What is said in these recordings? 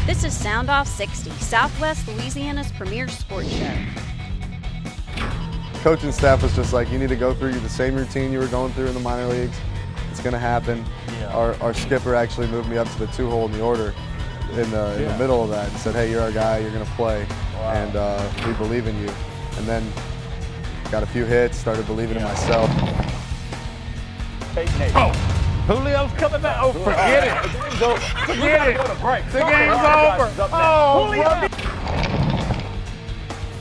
This is Sound Off 60, Southwest Louisiana's premier sports show. Coaching staff was just like, you need to go through the same routine you were going through in the minor leagues. It's going to happen. Yeah. Our skipper actually moved me up to the 2-hole in the order in the middle of that and said, hey, you're our guy, you're going to play, and we believe in you. And then got a few hits, started believing in myself. Julio's coming back. Oh, forget it. The game's over. Forget it. The game's over. Oh, Julio.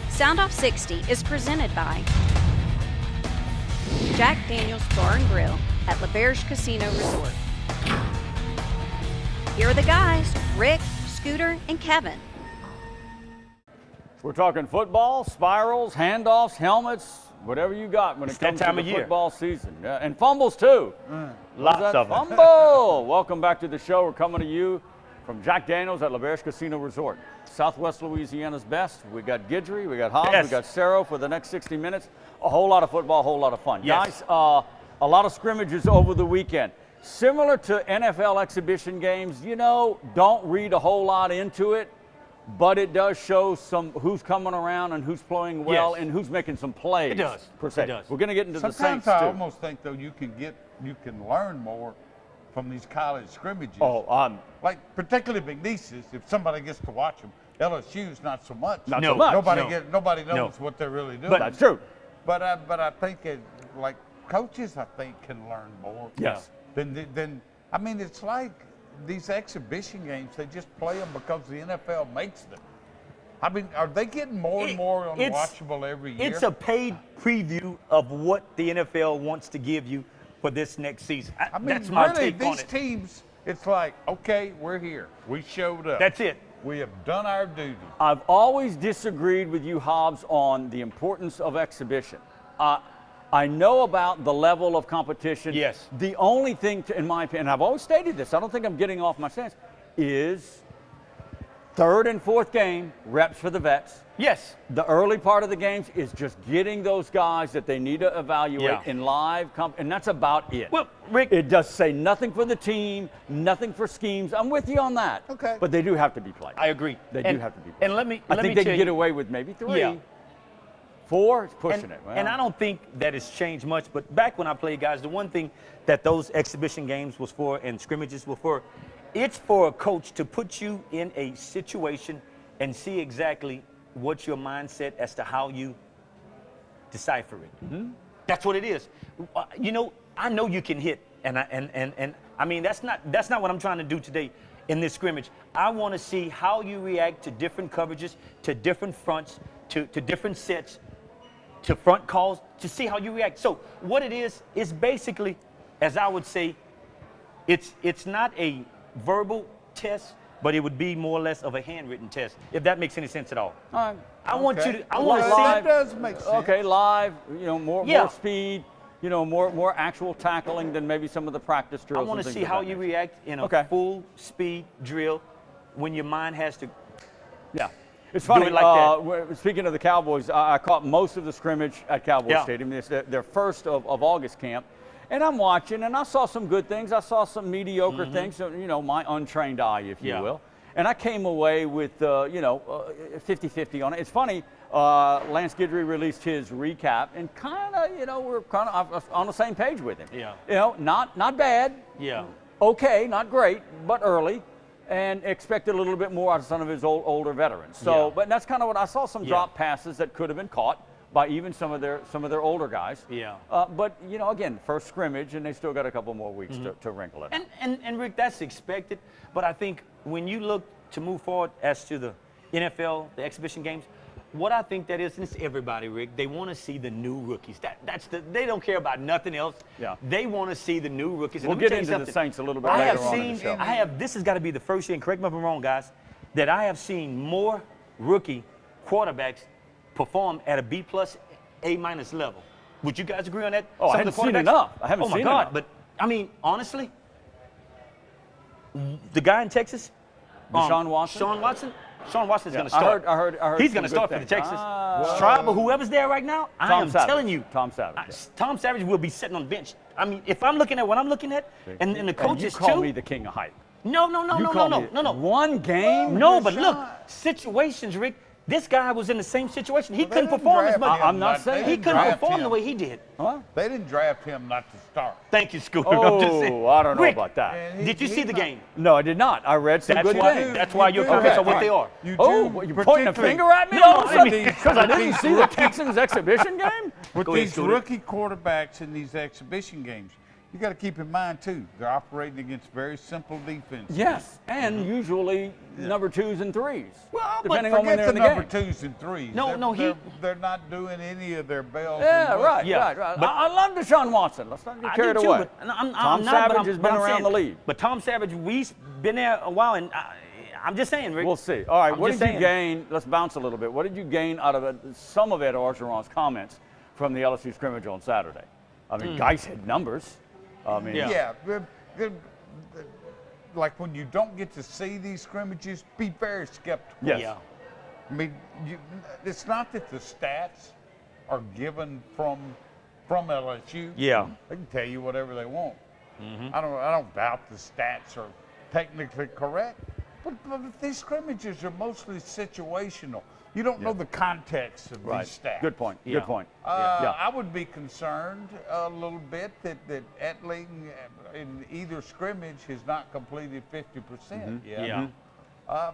Sound Off 60 is presented by Jack Daniel's Bar and Grill at LaBerge Casino Resort. Here are the guys, Rick, Scooter, and Kevin. We're talking football, spirals, handoffs, helmets, whatever you got when it comes to the football season. Yeah, and fumbles too. Lots of them. Fumble! Welcome back to the show. We're coming to you from Jack Daniel's at LaBerge Casino Resort. Southwest Louisiana's best. We got Guidry, we got Hobbs, we got Cerro for the next 60 minutes. A whole lot of football, a whole lot of fun. Yes. Guys, a lot of scrimmages over the weekend. Similar to NFL exhibition games, you know, don't read a whole lot into it, but it does show some who's coming around and who's playing well and who's making some plays. It does. Per se. It does. We're going to get into the Sometimes Saints I too. almost think though you can learn more from these college scrimmages. Oh, like particularly McNeese's, if somebody gets to watch them. LSU's not so much. Not so much. Nobody knows what they're really doing. But that's true. But I think like coaches, I think can learn more. Yes. Than I mean, it's like these exhibition games. They just play them because the NFL makes them. I mean, are they getting more and more unwatchable every year? It's a paid preview of what the NFL wants to give you for this next season. I mean, that's my really, take on these it. teams, it's like, okay, we're here. We showed up. That's it. We have done our duty. I've always disagreed with you, Hobbs, on the importance of exhibition. I know about the level of competition. Yes. The only thing, in my opinion, and I've always stated this, I don't think I'm getting off my stance, is third and fourth game, reps for the vets. Yes. The early part of the games is just getting those guys that they need to evaluate in live, and that's about it. Well, Rick, it does say nothing for the team, nothing for schemes. I'm with you on that. Okay. But they do have to be played. I agree. They do have to be played. And let me I think they can get away with maybe 3. Yeah. 4 is pushing it. Well, And I don't think that it's changed much. But back when I played, guys, the one thing that those exhibition games was for and scrimmages were for, it's for a coach to put you in a situation and see exactly what's your mindset as to how you decipher it. Mm-hmm. That's what it is. You know, I know you can hit, and I mean that's not what I'm trying to do today in this scrimmage. I want to see how you react to different coverages, to different fronts, to different sets, to front calls, to see how you react. So what it is basically, as I would say, it's not a verbal test, but it would be more or less of a handwritten test, if that makes any sense at all. I want you to. I want to see. That does make sense. Okay, live. You know, more speed. You know, more actual tackling than maybe some of the practice drills. I want to see how you react in a full speed drill when your mind has to. Yeah. It's funny, like speaking of the Cowboys, I caught most of the scrimmage at Cowboy Stadium. It's their first of August camp. And I'm watching, and I saw some good things. I saw some mediocre things, you know, my untrained eye, if you will. And I came away with, 50-50 on it. It's funny, Lance Guidry released his recap, and kind of, you know, we're kind of on the same page with him. Yeah. You know, not bad. Yeah. Okay, not great, but early. And expected a little bit more out of some of his older veterans. So, but that's kind of what I saw. Some drop passes that could have been caught by even some of their older guys. Yeah. But you know, again, first scrimmage, and they still got a couple more weeks to wrinkle it. And Rick, that's expected. But I think when you look to move forward as to the NFL, the exhibition games, what I think that is, and it's everybody, Rick, they want to see the new rookies. They don't care about nothing else. Yeah. They want to see the new rookies. We'll get into the Saints a little bit later on in the show. This has got to be the first year, and correct me if I'm wrong, guys, that I have seen more rookie quarterbacks perform at a B+, A- level. Would you guys agree on that? Oh, I haven't seen enough. I haven't seen enough. Oh, my God. But, I mean, honestly, the guy in Texas, Deshaun Watson? Sean Watson's going to start. I heard He's going to start for the Texas. Stroud, but whoever's there right now, I am telling you. Tom Savage. Tom Savage will be sitting on the bench. I mean, if I'm looking at what I'm looking at, and the coaches you call too. me the king of hype. No. One game? No, but look, situations, Rick. This guy was in the same situation. He Well, they couldn't didn't perform as draft much. him I'm not not- saying they He didn't couldn't draft perform him. the way he did. Huh? They didn't draft him not to start. Thank you, Scooter. I'm just saying. Oh, I don't know Rick, about that. And Did you see the game? No, I did not. I read some That's good why- things. that's why your You do. comments are what Okay. they are. You Oh, do, you're pointing a particularly finger at me? No, I mean- Because I didn't these see the rookie- Texans exhibition game? With Go ahead, these Scooter. rookie quarterbacks in these exhibition games, you got to keep in mind too, they're operating against very simple defenses. Yes, and usually number 2s and 3s, Well, but depending on when Forget they're the in the number game. 2s and 3s. No, they're, no, he- they're not doing any of their bells. Yeah, and right, whistles. right. but- I love Deshaun Watson. Let's not get I carried do too, away. but I'm Tom not, Savage but has but been I'm around saying, the league. But Tom Savage, we've been there a while, and I'm just saying, Rick. We'll see. All right, I'm what just did you saying. gain? Let's bounce a little bit. What did you gain out of some of Ed Orgeron's comments from the LSU scrimmage on Saturday? I mean, guys had numbers. I mean, Yeah. Yeah. Like when you don't get to see these scrimmages, be very skeptical. Yes. Yeah. I mean, it's not that the stats are given from LSU. Yeah. They can tell you whatever they want. I don't doubt the stats are technically correct, but these scrimmages are mostly situational. You don't know the context of Right. these stats. Good point. Yeah. Good point. Yeah. I would be concerned a little bit that Etling in either scrimmage has not completed 50% yet. Yeah.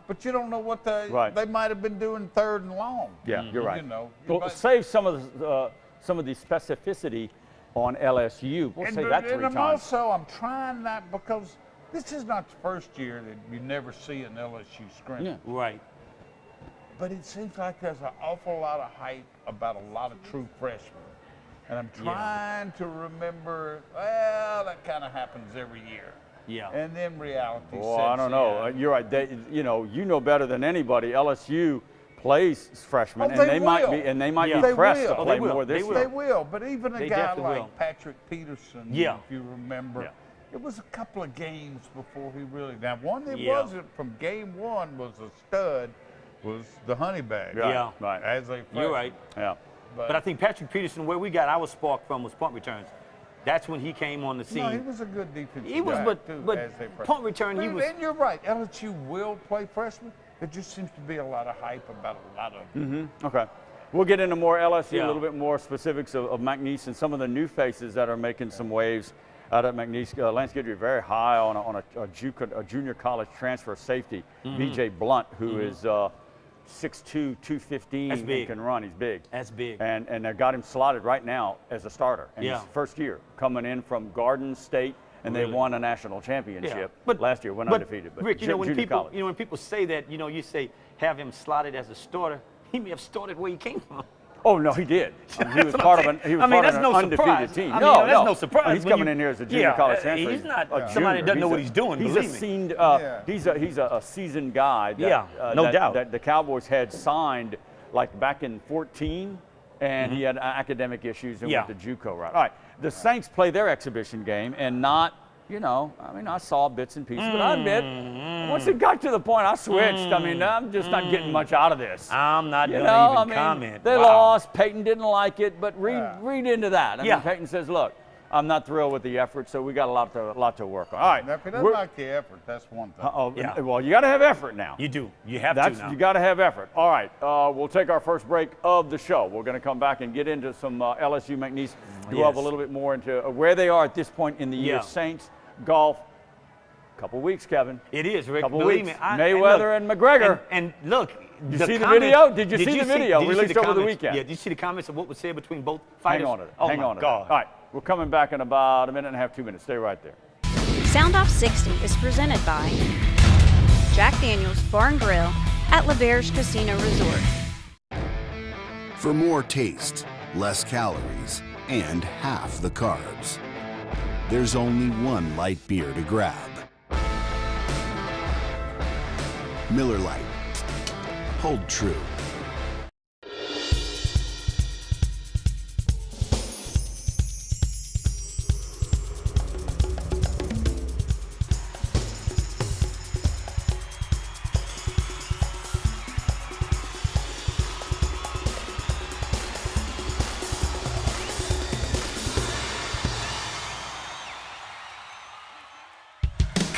But you don't know what Right. they might have been doing third and long. Yeah, you're right. You know, Well, but- save some of the specificity on LSU. We'll say that 3 and I'm times. I'm trying not, because this is not the first year that you never see an LSU scrimmage. Yeah. Right. But it seems like there's an awful lot of hype about a lot of true freshmen. And I'm trying to remember, well, that kind of happens every year. Yeah. And then reality Well, sets I don't know. in. You're right. They, you know better than anybody. LSU plays freshmen, Oh, and they they might will. be, and they might Yeah. be They pressed will. to Oh, play they will. more this They year. They will, but even a They guy definitely like will. Patrick Peterson, Yeah. if you remember, Yeah. it was a couple of games before he really. Now, one that Yeah. wasn't from game one was a stud, was the Honeybag. Right, Yeah. right. As a freshman. You're right. Yeah. But I think Patrick Peterson, where we got our spark from was punt returns. That's when he came on the scene. No, he was a good defensive He was, back, but- too, but as a freshman. punt return, he was- And you're right, LSU will play freshmen. There just seems to be a lot of hype about a lot of them. Okay. We'll get into more LSU, Yeah. a little bit more specifics of McNeese and some of the new faces that are making some waves out at McNeese. Lance Guidry very high on a junior college transfer safety, B.J. Blunt, who is 6'2", 215, That's big. and can run. He's big. That's big. And they got him slotted right now as a starter in Yeah. his first year, coming in from Garden State, and they Really? won a national championship last year. Went undefeated, but Rick, when junior people, college. when people say that, you say have him slotted as a starter, he may have started where he came from. Oh no, he did. He was That's what part I'm of saying. an that's no undefeated surprise. team. I mean, no, that's no surprise. He's when coming you- in here as a junior college transfer. He's not a somebody that doesn't know junior. what he's doing. He's believe a me. seasoned. Yeah. He's a seasoned guy. That, Yeah, no doubt. That the Cowboys had signed like back in 14, and he had academic issues and Yeah. went to JUCO route. All right, the Saints play their exhibition game, and not. I mean, I saw bits and pieces, but I admit, once it got to the point, I switched. I mean, I'm just not getting much out of this. I'm not You going know, to I even mean, comment. they Wow. lost. Peyton didn't like it, but read into that. I Yeah. mean, Peyton says, "Look, I'm not thrilled with the effort, so we got a lot to work on." All right. Now, if he doesn't We're- like the effort, that's one thing. Oh, Yeah. well, you got to have effort now. You do. You have That's to now. you got to have effort. All right, we'll take our first break of the show. We're going to come back and get into some LSU McNeese, delve a Yes. little bit more into where they are at this point in the year. Yeah. Saints, golf. Couple weeks, Kevin. It is, Rick. Couple Believe weeks. me. Mayweather and McGregor. And look, Did you see the video? Did you see the video did you see released the over the comments? weekend? Yeah, did you see the comments of what was said between both Hang fighters? on to it. Oh Hang my on to God. that. All right, we're coming back in about a minute and a half, 2 minutes. Stay right there. Soundoff60 is presented by Jack Daniels Bar and Grill at LaBerge Casino Resort. For more taste, less calories, and half the carbs, there's only one light beer to grab. Miller Lite. Hold true.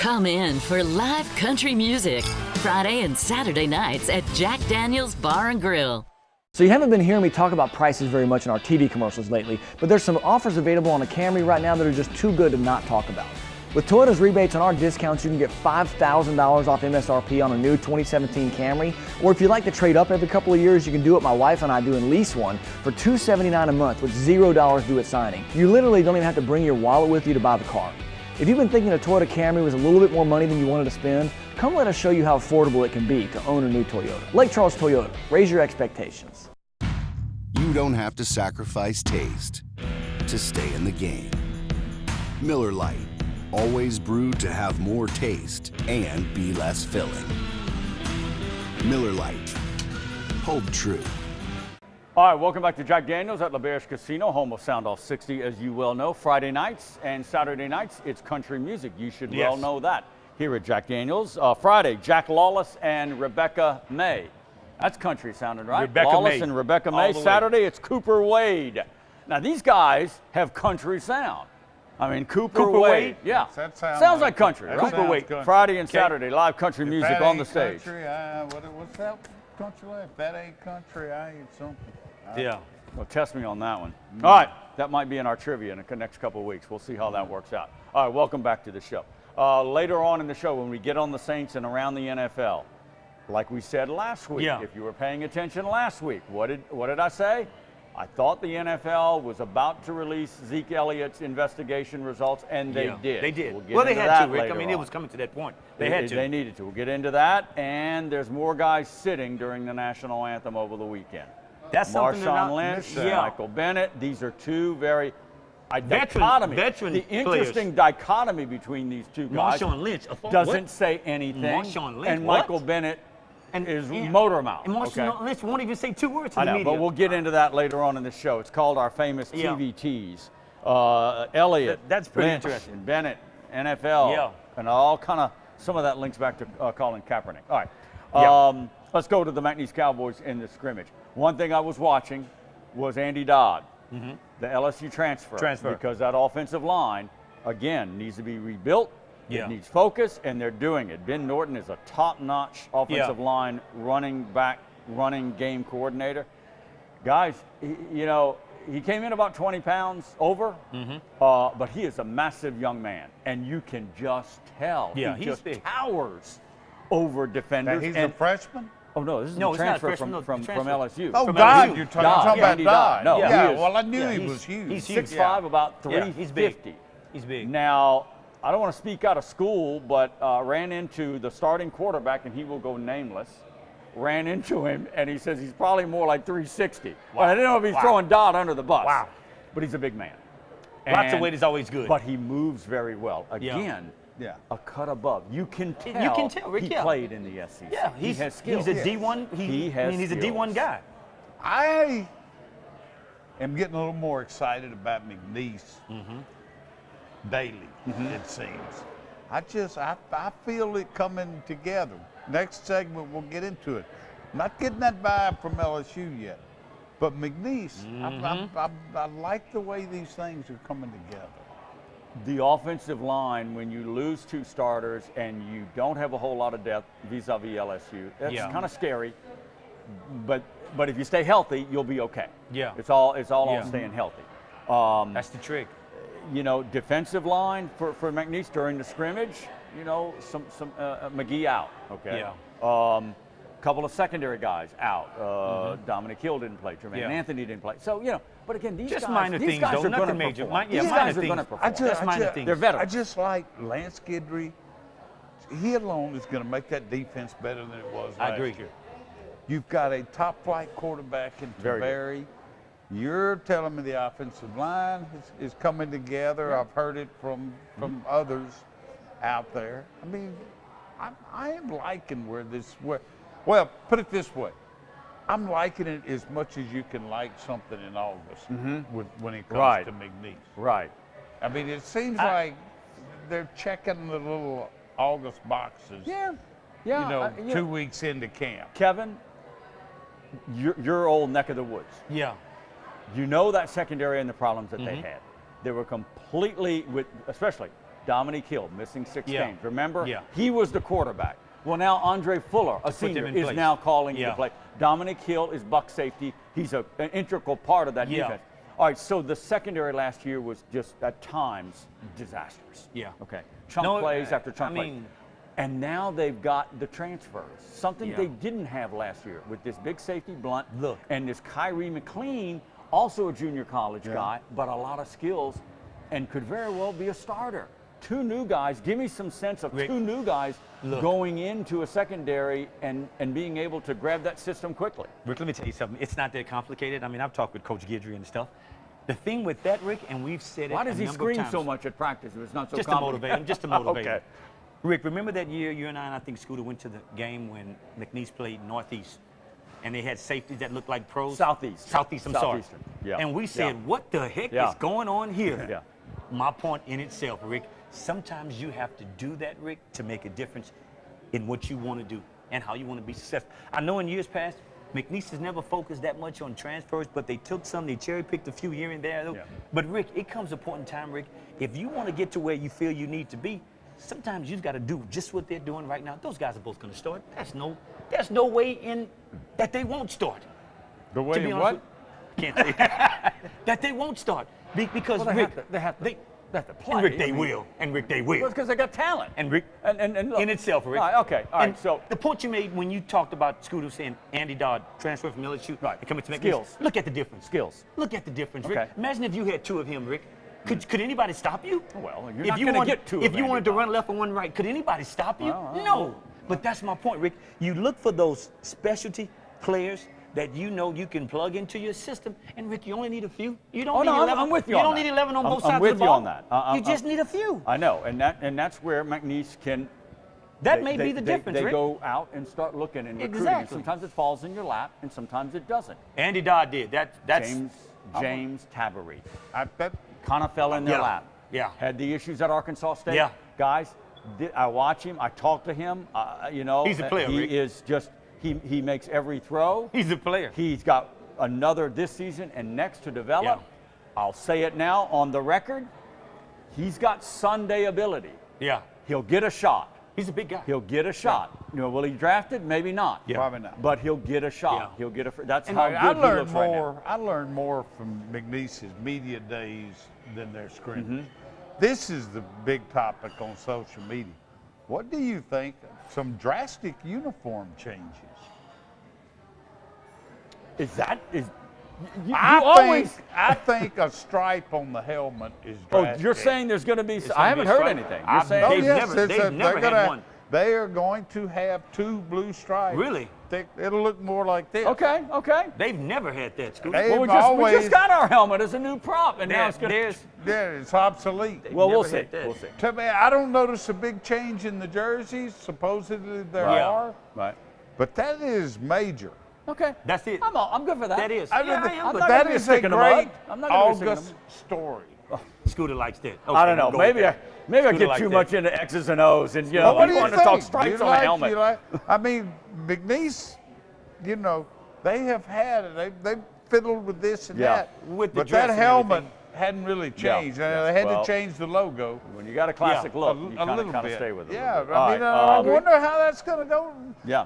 Come in for live country music Friday and Saturday nights at Jack Daniel's Bar and Grill. So you haven't been hearing me talk about prices very much in our TV commercials lately, but there's some offers available on the Camry right now that are just too good to not talk about. With Toyota's rebates on our discounts, you can get $5,000 off MSRP on a new 2017 Camry, or if you'd like to trade up every couple of years, you can do what my wife and I do and lease one for $279 a month with $0 due at signing. You literally don't even have to bring your wallet with you to buy the car. If you've been thinking a Toyota Camry was a little bit more money than you wanted to spend, come let us show you how affordable it can be to own a new Toyota. Lake Charles Toyota, raise your expectations. You don't have to sacrifice taste to stay in the game. Miller Lite, always brewed to have more taste and be less filling. Miller Lite, hold true. All right, welcome back to Jack Daniel's at L'Auberge Casino, home of soundoff60, as you well know. Friday nights and Saturday nights, it's country music. You should well know that here at Jack Daniel's. Friday, Jack Lawless and Rebecca May. That's country sounding, right? Rebecca Lawless May. and Rebecca All May. the way. Saturday, it's Cooper Wade. Now, these guys have country sound. I mean, Cooper Wade. Yeah. That sounds like country, that right? sounds country. Friday and Saturday, live country If music that on the ain't stage. Country, what's that country like? If that ain't country, I ain't something. Yeah. Well, test me on that one. All right, that might be in our trivia in the next couple of weeks. We'll see how that works out. All right, welcome back to the show. Later on in the show, when we get on the Saints and around the NFL, like we said last week, if you were paying attention last week, what did I say? I thought the NFL was about to release Zeke Elliott's investigation results, and they did. They did. So we'll Well, they get had into to, that Rick. I mean, later it on. was coming to that point. They had to. They needed to. We'll get into that, and there's more guys sitting during the national anthem over the weekend. That's something Marshawn Lynch, Michael Bennett. These are two very veteran the interesting dichotomy between these two guys. Marshawn Lynch doesn't say anything. Marshawn Lynch, and what? Michael Bennett is motor mouth. And Marshawn Lynch won't even say two words to I the know, media. but we'll get into that later on in the show. It's called our famous TVTs. Elliott, That's pretty Lynch, interesting. Bennett, NFL, and all kind of, some of that links back to Colin Kaepernick. All right, let's go to the McNeese Cowboys in the scrimmage. One thing I was watching was Andy Dodd, the LSU transfer, because that offensive line, again, needs to be rebuilt. It needs focus, and they're doing it. Ben Norton is a top-notch offensive line running game coordinator. Guys, he came in about 20 pounds over, but he is a massive young man, and you can just tell. Yeah, he he's just big. towers over defenders. Now, he's a freshman? Oh, no, this is No, a it's not a transfer freshman, from LSU. Oh, From Dodd, LSU. you're talking Andy about Dodd. No, yeah, he is, well, I knew he was huge. He's 6'5", about 350. He's big. He's big. Now, I don't want to speak out of school, but ran into the starting quarterback, and he will go nameless. Ran into him, and he says he's probably more like 360. Wow. Well, I didn't know if he's throwing Dodd under the bus. Wow. But he's a big man. Lots of weight is always good. But he moves very well. Again, a cut above. You can tell, Rick, he played in the SEC. Yeah, he has skills. He's a D1. He's a D1 guy. I am getting a little more excited about McNeese daily, it seems. I feel it coming together. Next segment, we'll get into it. Not getting that vibe from LSU yet, but McNeese, I like the way these things are coming together. The offensive line, when you lose two starters and you don't have a whole lot of depth vis-a-vis LSU, that's kind of scary. But if you stay healthy, you'll be okay. Yeah. It's all on staying healthy. That's the trick. Defensive line for McNeese during the scrimmage, some McGee out, okay? Yeah. Couple of secondary guys out. Dominic Hill didn't play. Jermaine Anthony didn't play. So, but again, these Just guys, minor these things, guys though. are Nothing going to major. perform. These These minor guys are things. going to perform. Just minor things. They're veterans. I just like Lance Guidry. He alone is going to make that defense better than it was last year. You've got a top-flight quarterback in Taveri. You're telling me the offensive line is coming together. I've heard it from others out there. I mean, I am liking well, put it this way. I'm liking it as much as you can like something in August when it comes to McNeese. Right. I mean, it seems like they're checking the little August boxes. Yeah. 2 weeks into camp. Kevin, your old neck of the woods. Yeah. You know that secondary and the problems that they had. They were completely, especially Dominique Hill, missing 6 Yeah. games. Remember? Yeah. He was the quarterback. Well, now Andre Fuller, a senior, in is place. now calling Yeah. the play. Dominique Hill is buck safety. He's an integral part of that Yeah. defense. All right, so the secondary last year was just, at times, disastrous. Yeah. Okay. Chunk No, plays after chunk I plays. mean- And now they've got the transfers, something Yeah. they didn't have last year with this big safety Blunt. Look. And this Kyrie McLean, also a junior college guy, but a lot of skills and could very well be a starter. 2 new guys. Give me some sense of Rick, 2 new guys look. going into a secondary and being able to grab that system quickly. Rick, let me tell you something. It's not that complicated. I mean, I've talked with Coach Guidry and stuff. The thing with that, Rick, and we've said it Why does a he number of scream times, so much at practice if it's not so just to complicated? motivate him, just to motivate Okay. him. Rick, remember that year you and I think Scooter went to the game when McNeese played Northeast, and they had safeties that looked like pros? Southeast. Southeast, I'm sorry. Southeastern, yeah. And we said, Yeah. what the heck Yeah. is going on here? Yeah. My point in itself, Rick, sometimes you have to do that, Rick, to make a difference in what you want to do and how you want to be successful. I know in years past, McNeese has never focused that much on transfers, but they took some, they cherry-picked a few here and there. Yeah. But, Rick, it comes a point in time, Rick, if you want to get to where you feel you need to be, sometimes you've got to do just what they're doing right now. Those guys are both going to start. There's no way in that they won't start. The way To be in honest what? with- Can't say that they won't start because Well, Rick, they have to play. and Rick, they I mean, will, and Rick, they will. Well, because they got talent. And Rick, And look, in itself, Rick. All right, okay, all right. And So the point you made when you talked about Scooter saying Andy Dodd transfer from LSU Right. and coming to McNeese. Skills. Look at the difference. Skills. Look at the difference, Rick. Okay. Imagine if you had 2 of him, Rick. Could anybody stop you? Well, you're If not you gonna wanted- get 2 If of you Andy wanted to Dodd. run left and one right, could anybody stop you? Well, I don't No. know. But that's my point, Rick. You look for those specialty players that you know you can plug into your system. And Rick, you only need a few. You don't Oh, need no, 11. I'm with you You on don't that. need 11 on both I'm sides with of the you ball. on that. You just need a few. I know, and that's where McNeese can. That may be the difference, They Rick. go out and start looking and recruiting. Exactly. Sometimes it falls in your lap, and sometimes it doesn't. Andy Dodd did. That's James Tabaree That kind of fell in their Yeah. lap. Yeah. Had the issues at Arkansas State. Yeah. Guys, I watch him. I talk to him. You know, He's a player, He Rick. is just. He makes every throw. He's a player. He's got another this season and next to develop. Yeah. I'll say it now on the record. He's got Sunday ability. Yeah. He'll get a shot. He's a big guy. He'll get a shot. You know, will he draft it? Maybe not. Yeah. Probably not. But he'll get a shot. Yeah. He'll get a. That's And how I good he learned looks right now. more. I learned more from McNeese's media days than their scrimmage. Mm-hmm. This is the big topic on social media. What do you think of some drastic uniform changes? Is that is? You I think a stripe on the helmet is Oh, drastic. you're saying there's going to be? It's I gonna be haven't a heard stripe. anything. I You're saying? bet- Oh, They've yes, never- it's they've never they're had gonna, one. They are going to have 2 blue stripes. Really? It'll look more like this. Okay. Okay. They've never had that, Scooter. They- Well, we always- just got our helmet as a new prop, and now it's going to. There's Yeah, it's obsolete. Well, we'll never see. had that. We'll see. To me, I don't notice a big change in the jerseys. Supposedly there Right. are, Right. but that is major. Okay. That's it. I'm good for that. That is. I Yeah, mean, I am I'm good. not that gonna be is a sticking them great up. I'm not gonna be sticking August story. Scooter likes that. I don't know. Okay, Maybe I Scooter get like too that. much into X's and O's, and you know, Well, what do we you want to think? talk stripes You on a helmet. you like- I mean, McNeese, you know, they have had it. They've fiddled with this and Yeah. that. With the but dress that and helmet everything. hadn't really Yeah. changed. Yeah. They had Well, to change the logo. When you got a classic Yeah. look, a you little kind of bit. stay with it. a Yeah, little bit. I All mean, right, I agree. wonder how that's going to go. Yeah.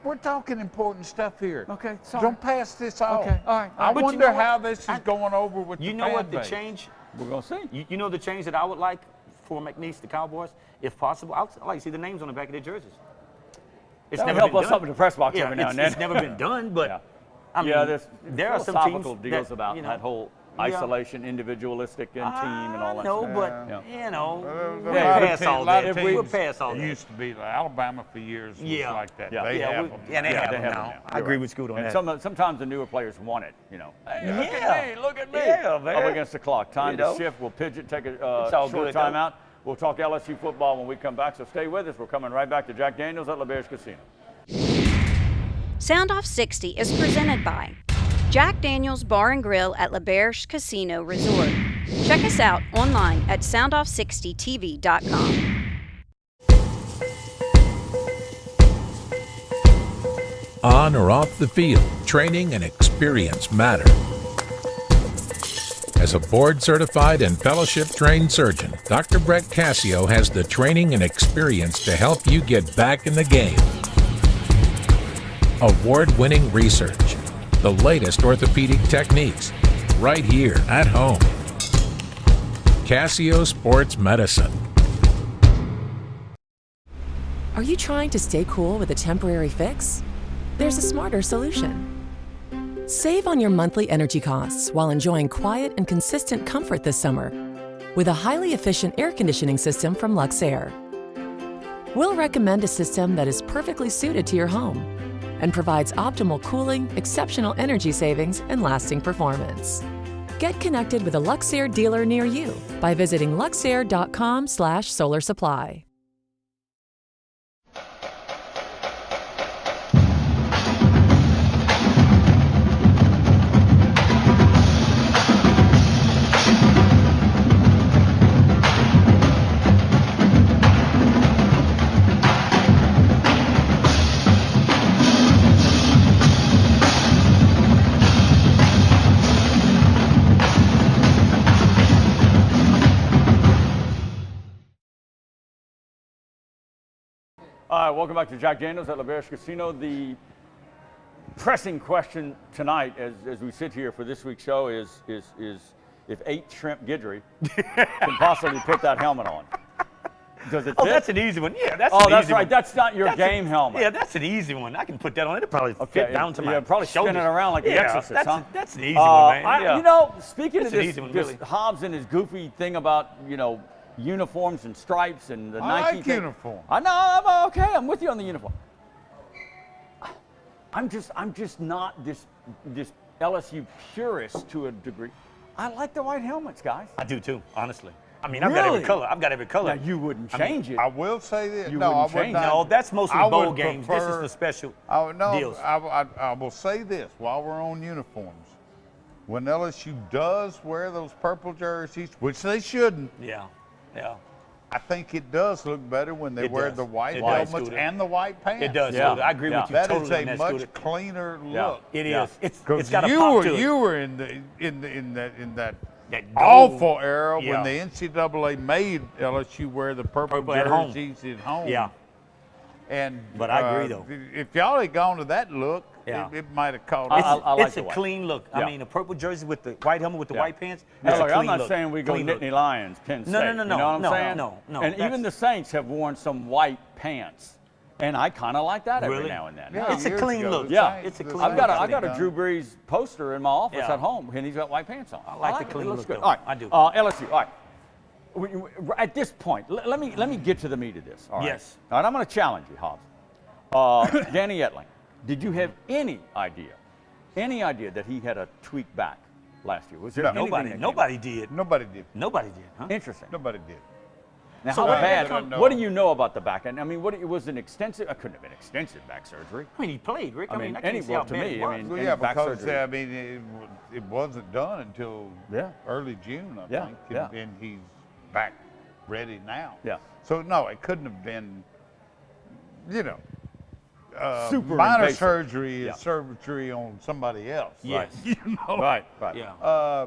We're talking important stuff here. Okay, sorry. Don't pass this off. Okay, all right. I But you wonder know what? how this is going over with You the know fan what the base. change? We're gonna see. You know the change that I would like for McNeese, the Cowboys, if possible. I'd like to see the names on the back of their jerseys. It's That would never help been us done. up in the press box Yeah, every now and then. It's never been done, but Yeah. I mean, Yeah, there's there are some philosophical teams deals that, about you know, that whole yeah. isolation, individualistic, and team, and all that. I know, stuff. but Yeah. you know, A we'll lot of pass teams- all a lot that. of We'll teams pass all that. used to be like Alabama for years was Yeah. like that. Yeah. They Yeah, have we- them. and they Yeah, have they them have now. them now. I agree with Scoot on And that. sometimes the newer players want it, you know. Hey, look Yeah. at me, look at me. Yeah, man. Up against the clock. Time You to know. shift. We'll take a It's all short good, though. timeout. We'll talk LSU football when we come back, so stay with us. We're coming right back to Jack Daniels at LaBerge Casino. Soundoff60 is presented by Jack Daniels Bar and Grill at LaBerge Casino Resort. Check us out online at soundoff60tv.com. On or off the field, training and experience matter. As a board-certified and fellowship-trained surgeon, Dr. Brett Cassio has the training and experience to help you get back in the game. Award-winning research, the latest orthopedic techniques, right here at home. Cassio Sports Medicine. Are you trying to stay cool with a temporary fix? There's a smarter solution. Save on your monthly energy costs while enjoying quiet and consistent comfort this summer with a highly efficient air conditioning system from Luxair. We'll recommend a system that is perfectly suited to your home and provides optimal cooling, exceptional energy savings, and lasting performance. Get connected with a Luxair dealer near you by visiting luxair.com/solarsupply. All right, welcome back to Jack Daniels at L'Auberge Casino. The pressing question tonight, as we sit here for this week's show, is if 8 Shrimp Guidry can possibly put that helmet on. Does it fit? Oh, that's an easy one. Yeah, that's oh, an that's easy right. one. That's not your game helmet. Yeah, that's an easy one. I can put that on. It'll probably fit down to my yeah, probably shoulders. spinning around like the Exorcist, huh? That's an easy one, man. Yeah. You know, speaking That's of an this, easy one, this really. Hobbs and his goofy thing about, you know, uniforms and stripes and the I Nike like thing. uniform. I know, I'm okay. I'm with you on the uniform. I'm just not this LSU purist to a degree. I like the white helmets, guys. I do too, honestly. I mean, I've got every color. I've got every color. Now, you wouldn't change it. I will say this. You no, I wouldn't would change not. it. No, that's mostly I bowl would games. prefer- This is the special deals. I will say this while we're on uniforms. When LSU does wear those purple jerseys, which they shouldn't, Yeah, yeah. I think it does look better when they It wear does. the white It does, helmets Scooter. and the white pants. It does. Yeah. Scooter. I agree with you That totally is on a that, much Scooter. cleaner Yeah. look. It Yeah. is. It's Because got a pop to it. you were in that That gold. awful era Yeah. when the NCAA made LSU wear the purple Purple at home. jerseys at home. Yeah. And But I agree, though. If y'all had gone to that look, Yeah. it might have caught I on. like It's the a white. clean look. Yeah. I mean, a purple jersey with the white helmet with the Yeah. white pants. Now, That's a look, clean I'm not look. saying we go Clean look. Nittany Lions, Penn State. No, no, You know what I'm no, saying? no. And That's- even the Saints have worn some white pants, and I kind of like that every Really? now and then. Yeah, It's a years clean ago, look. the Yeah. Saints- It's a the clean I've got look. a Saints Drew Brees poster in my office Yeah. at home, and he's got white pants on. I like the it. clean It looks look, good. though. All right, I do. LSU. All right. At this point, let me get to the meat of this. All right. Yes. All right, I'm going to challenge you, Hobbs. Danny Etling, did you have any idea that he had a tweak back last year? Was there anything that came Nobody did. Nobody did. Nobody did, huh? Interesting. Nobody did. Now, So how what- bad? No. What do you know about the back end? I mean, it was an extensive. It couldn't have been extensive back surgery. I mean, he played, Rick. I mean, I any- can't see well, how to bad me, it I was. mean, Well, any yeah, back because surgery. I mean, it wasn't done until Yeah. early June, I Yeah, think, yeah. and he's back ready now. Yeah. So no, it couldn't have been. You know, Super minor invasive. surgery is Yeah. surgery on somebody else. Yes. You know. Right. Yeah.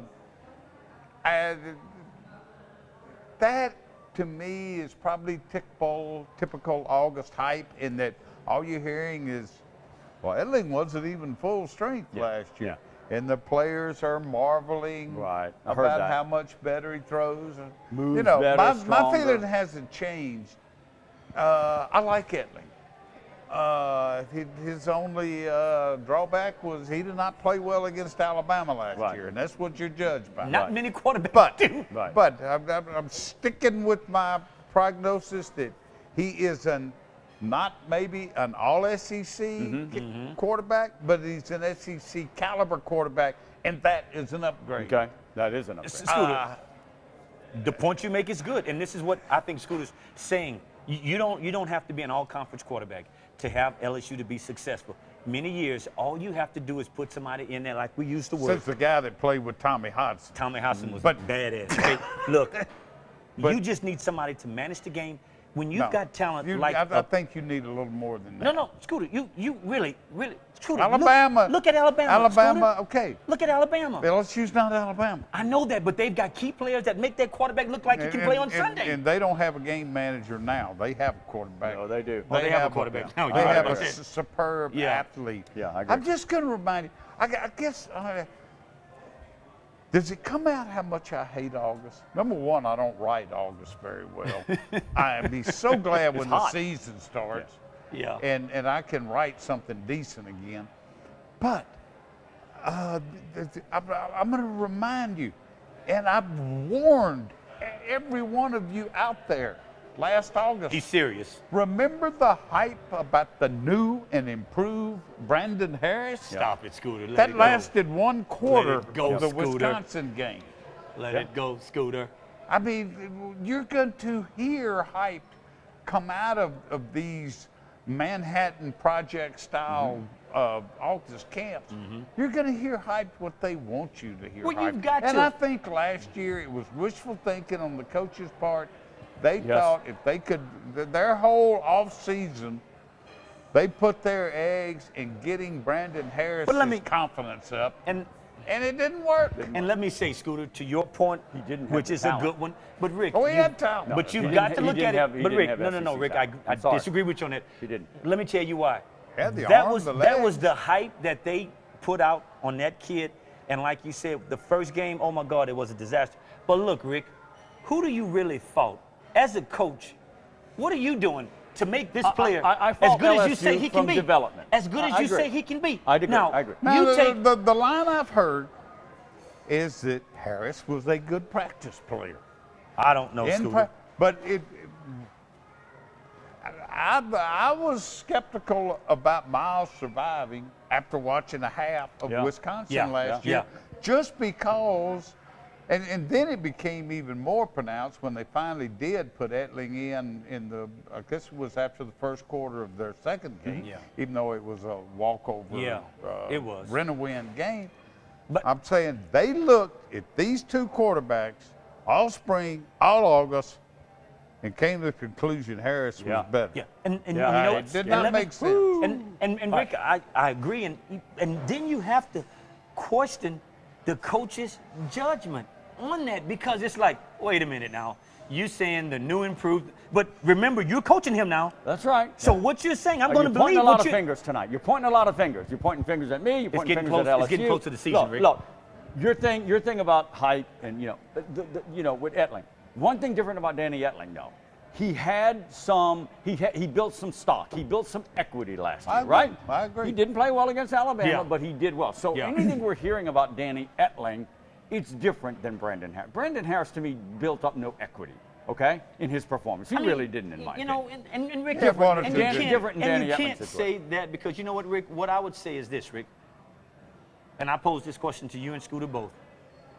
And that to me is probably typical August hype in that all you're hearing is, well, Edling wasn't even full strength last year. And the players are marveling Right. I heard about that. how much better he throws. And, Moves you know, better, my stronger. feeling hasn't changed. I like Edling. His only drawback was he did not play well against Alabama last Right. year, and that's what you're judged by. Not many quarterbacks But, do. Right. but I'm sticking with my prognosis that he is not maybe an all SEC quarterback, but he's an SEC caliber quarterback, and that is an upgrade. Okay. That is an upgrade. Scooter, the point you make is good, and this is what I think Scooter's saying. You don't have to be an all-conference quarterback to have LSU to be successful. Many years, all you have to do is put somebody in there like we used to work. Since the guy that played with Tommy Hodson. Tommy Hodson was But- badass. Okay? Look, you just need somebody to manage the game. when you've got talent like I think you need a little more than that. No, Scooter, you really, Scooter. Alabama. Look at Alabama. Alabama, Scooter. okay. Look at Alabama. LSU's not Alabama. I know that, but they've got key players that make their quarterback look like he can play on Sunday. And they don't have a game manager now. They have a quarterback. No, they do. They have a quarterback now. They have a superb athlete. Yeah, I agree. I'm just going to remind you. I guess. Does it come out how much I hate August? Number one, I don't write August very well. I'd be so glad when the season starts. Yeah. And I can write something decent again. But I'm going to remind you, and I've warned every one of you out there last August. He's serious. Remember the hype about the new and improved Brandon Harris? Stop it, Scooter. That lasted one quarter of the Scooter. Wisconsin game. Let it go, Scooter. I mean, you're going to hear hype come out of these Manhattan Project style August camps. You're going to hear hype what they want you to hear. Well, hype. you've got and to. I think last year it was wishful thinking on the coach's part. They thought if they could, their whole off season, they put their eggs in getting Brandon Harris' confidence up, and it didn't work. And let me say, Scooter, to your point, he didn't, which is a good one. But Rick, he had talent. But you've got to look at it. But Rick, no, Rick, I disagree with you on that. He didn't. Let me tell you why. That was the hype that they put out on that kid, and like you said, the first game, oh my God, it was a disaster. But look, Rick, who do you really fault? As a coach, what are you doing to make this player I as good LSU as you say he can be? Development. As good as you say he can be. I agree. Now, I agree. Now, you take the line I've heard is that Harris was a good practice player. I don't know, Scooter. But I was skeptical about Miles surviving after watching a half of Wisconsin last year, just because. And then it became even more pronounced when they finally did put Etling in the, I guess it was after the first quarter of their second game, even though it was a walkover, it was. Rent-a-win game. But I'm saying they looked at these two quarterbacks all spring, all August, and came to the conclusion Harris was better. Yeah, and you know, it did not make sense. And Rick, I agree, and then you have to question the coach's judgment on that, because it's like, wait a minute now, you saying the new improved, but remember, you're coaching him now. That's right. So what you're saying, I'm going to believe what you're pointing a lot of you. fingers tonight. You're pointing a lot of fingers. You're pointing fingers at me. You're pointing fingers at LSU. It's getting close to the season, Rick. Look, your thing about hype and with Etling. One thing different about Danny Etling, though, he built some stock. He built some equity last year, right? I agree. He didn't play well against Alabama, but he did well. So anything we're hearing about Danny Etling, it's different than Brandon Harris. Brandon Harris, to me, built up no equity, okay, in his performance. He really didn't, in my opinion. And Rick, different and you can't say that, because you know what, Rick? What I would say is this, Rick, and I pose this question to you and Scooter both.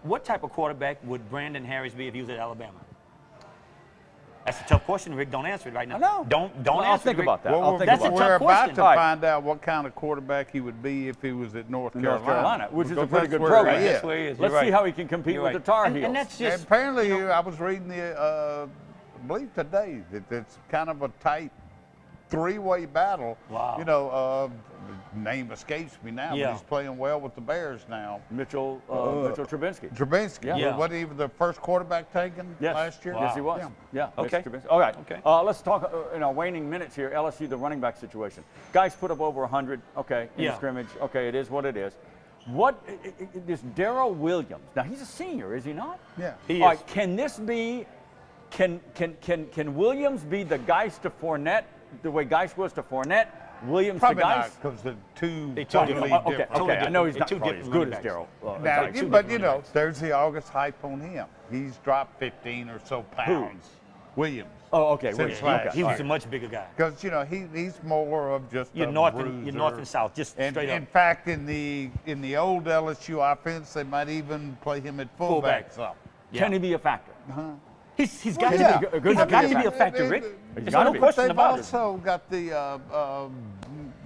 What type of quarterback would Brandon Harris be if he was at Alabama? That's a tough question, Rick. Don't answer it right now. No. Don't answer I'll think Rick. about that. Well, That's a tough we're about question. to find out what kind of quarterback he would be if he was at North Carolina, which is a because pretty that's good where program. he is. That's where he is. Let's You're see right. how he can compete You're with right. the Tar Heels. And that's just, And apparently, I was reading I believe today, that it's kind of a tight three-way battle. Wow. You know, name escapes me now, Yeah. but he's playing well with the Bears now. Mitchell Trubisky. Trubisky. Yeah. What, even the first quarterback taken last year? Yes, he was. Yeah. Okay. Mitchell Trubisky. All right. Okay. Let's talk in our waning minutes here. LSU, the running back situation. Guys put up over 100. Okay. In the scrimmage. Okay. It is what it is. What this Darrell Williams? Now he's a senior, is he not? Yeah. He is. All right. Can this be? Can Williams be the Geist to Fournette? The way Geist was to Fournette? Williams Probably to not, Geist? because the two They totally totally different. Okay. I know he's not Two probably as different good as running Darrell. Now, two but different you know, running backs. there's the August hype on him. He's dropped 15 or so pounds. Williams. Oh, okay. Since Williams. last Okay. He was a much bigger guy. Because, you know, he's more of just You're a north bruiser. and south, just And straight in up. fact, in the old LSU offense, they might even play him at fullback. Fullback. Can he be a factor? He's got yeah. to be. He's He's got to be a factor. factor, Rick. He's There's gotta no be. question They've about it. also got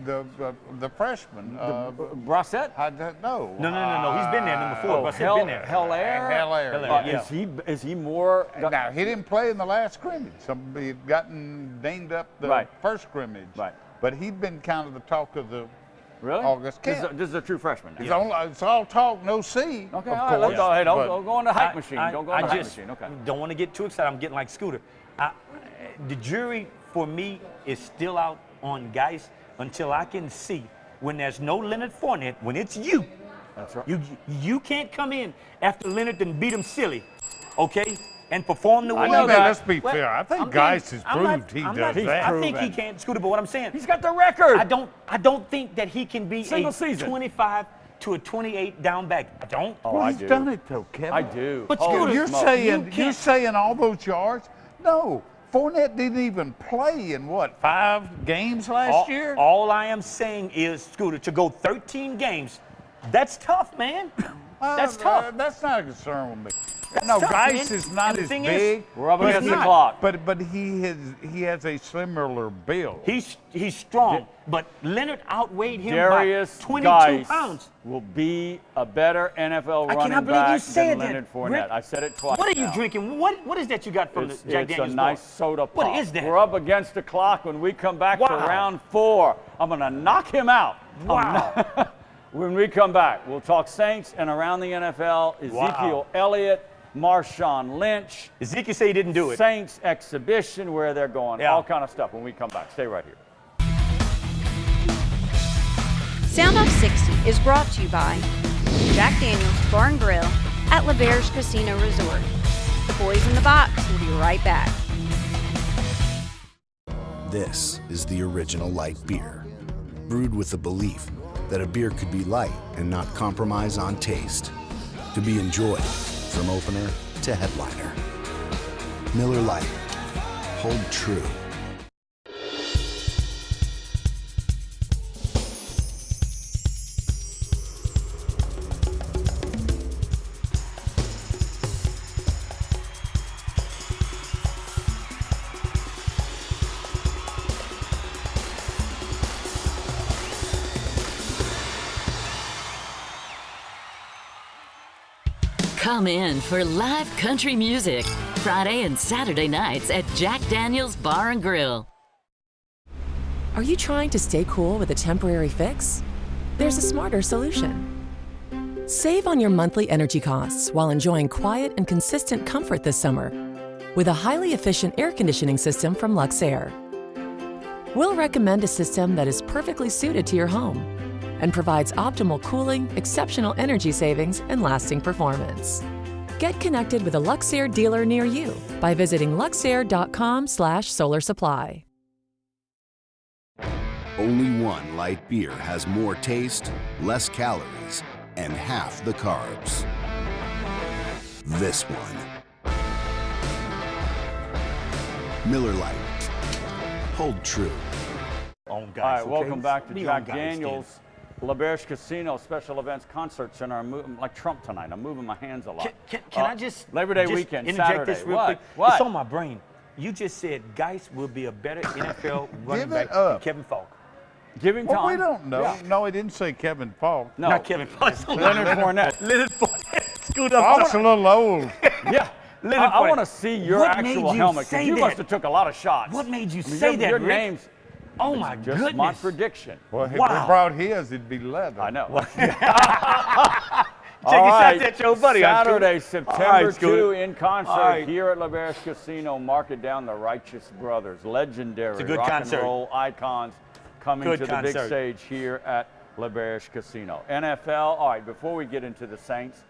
the freshman. Brissett? No. No. He's been there. Number 4. Brissett been there. Hilaire. Is he more? Now he didn't play in the last scrimmage. Somebody had gotten named up the first scrimmage. Right. But he'd been kind of the talk of the really? August camp. This is a true freshman. It's all talk, no see. Okay, of all course. right, let's go. Don't go on the hype machine. Don't go on the hype just machine. Okay. don't want to get too excited. I'm getting like Scooter. The jury for me is still out on Geis until I can see when there's no Leonard Fournette, when it's you. That's right. You can't come in after Leonard and beat him silly, okay, and perform the way. Let's be fair. I think Geis has proved he does that. I think he can, Scooter. But what I'm saying, he's got the record. I don't think that he can be Single a season. 25 to a 28 down back. I don't. Oh, well, I he's do. done it though, Kevin. I do. But Scooter, you're saying all those yards? No. Fournette didn't even play in, 5 games last year? All I am saying is, Scooter, to go 13 games, that's tough, man. That's tough. That's not a concern with me. That's no, tough, Geis man. is not as big. We're up against the clock. But he has a similar build. He's strong, but Leonard outweighed him Darius by 22 Geis pounds. will be a better NFL I running cannot believe you back said than that, Leonard Fournette. Rick. I said it twice. What are you now. drinking? What is that you got from the Jack It's Daniels a nice bar? soda pop. What is that? We're up against the clock. When we come back for Wow. round 4, I'm going to knock him out. Wow. When we come back, we'll talk Saints and around the NFL. Ezekiel Elliott, Marshawn Lynch. Ezekiel say he didn't do it. Saints exhibition, where they're going, all kind of stuff when we come back. Stay right here. Soundoff60 is brought to you by Jack Daniels Bar and Grill at LaBerge Casino Resort. The boys in the box will be right back. This is the original light beer, brewed with the belief that a beer could be light and not compromise on taste, to be enjoyed from opener to headliner. Miller Lite. Hold true. Come in for live country music Friday and Saturday nights at Jack Daniels Bar and Grill. Are you trying to stay cool with a temporary fix? There's a smarter solution. Save on your monthly energy costs while enjoying quiet and consistent comfort this summer with a highly efficient air conditioning system from Luxair. We'll recommend a system that is perfectly suited to your home and provides optimal cooling, exceptional energy savings, and lasting performance. Get connected with a Luxair dealer near you by visiting luxair.com/solarsupply. Only one light beer has more taste, less calories, and half the carbs. This one. Miller Lite. Hold true. On Geis, All right, okay? welcome back to Be Jack on Geis, Daniels LaBerge Casino Special Events Concert Center. I'm moving like Trump tonight. I'm moving my hands a lot. Can I just Labor Day just weekend, interject Saturday. this real quick? What? It's on my brain. You just said Geis will be a better NFL running back it up. than Kevin Falk. Give him time. Well, we don't know. Yeah. No, he didn't say Kevin Falk. No. Not Kevin Falk. Leonard Fournette. Leonard Fournette. Scoot up. Falk's a little old. Yeah. Leonard I want Fournette. to see your What actual made you helmet, say because you that? must have took a lot of shots. What made you I mean, say that, your Rick? name's Oh my just goodness. my prediction. Well, if we Wow. brought his, it'd be leather. I know. Check All us right. out at your buddy. Saturday, September All right, 2 Scooter. in concert All right. here at LaBerge Casino. Mark it down, the Righteous Brothers, legendary It's a good rock concert. and roll icons coming Good to the concert. big stage here at LaBerge Casino. NFL, all right, before we get into the Saints,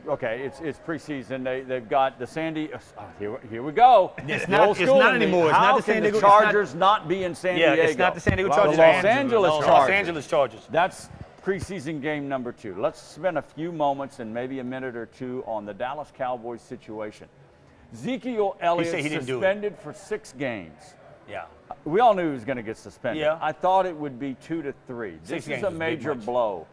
okay, it's preseason. They've got the Sandy. Here we go. It's The not- old it's school not in me. anymore. It's How not the can San the Diego- it's not- Chargers not be in San Yeah, Diego? it's not the San Diego The Chargers. Los Angeles Los Chargers. Angeles Chargers. That's preseason game number 2. Let's spend a few moments and maybe a minute or two on the Dallas Cowboys situation. Ezekiel Elliott he didn't do it. suspended for 6 games. Yeah. We all knew he was going to get suspended. Yeah. I thought it would be 2 to 3. This 6 is games a is big major much. blow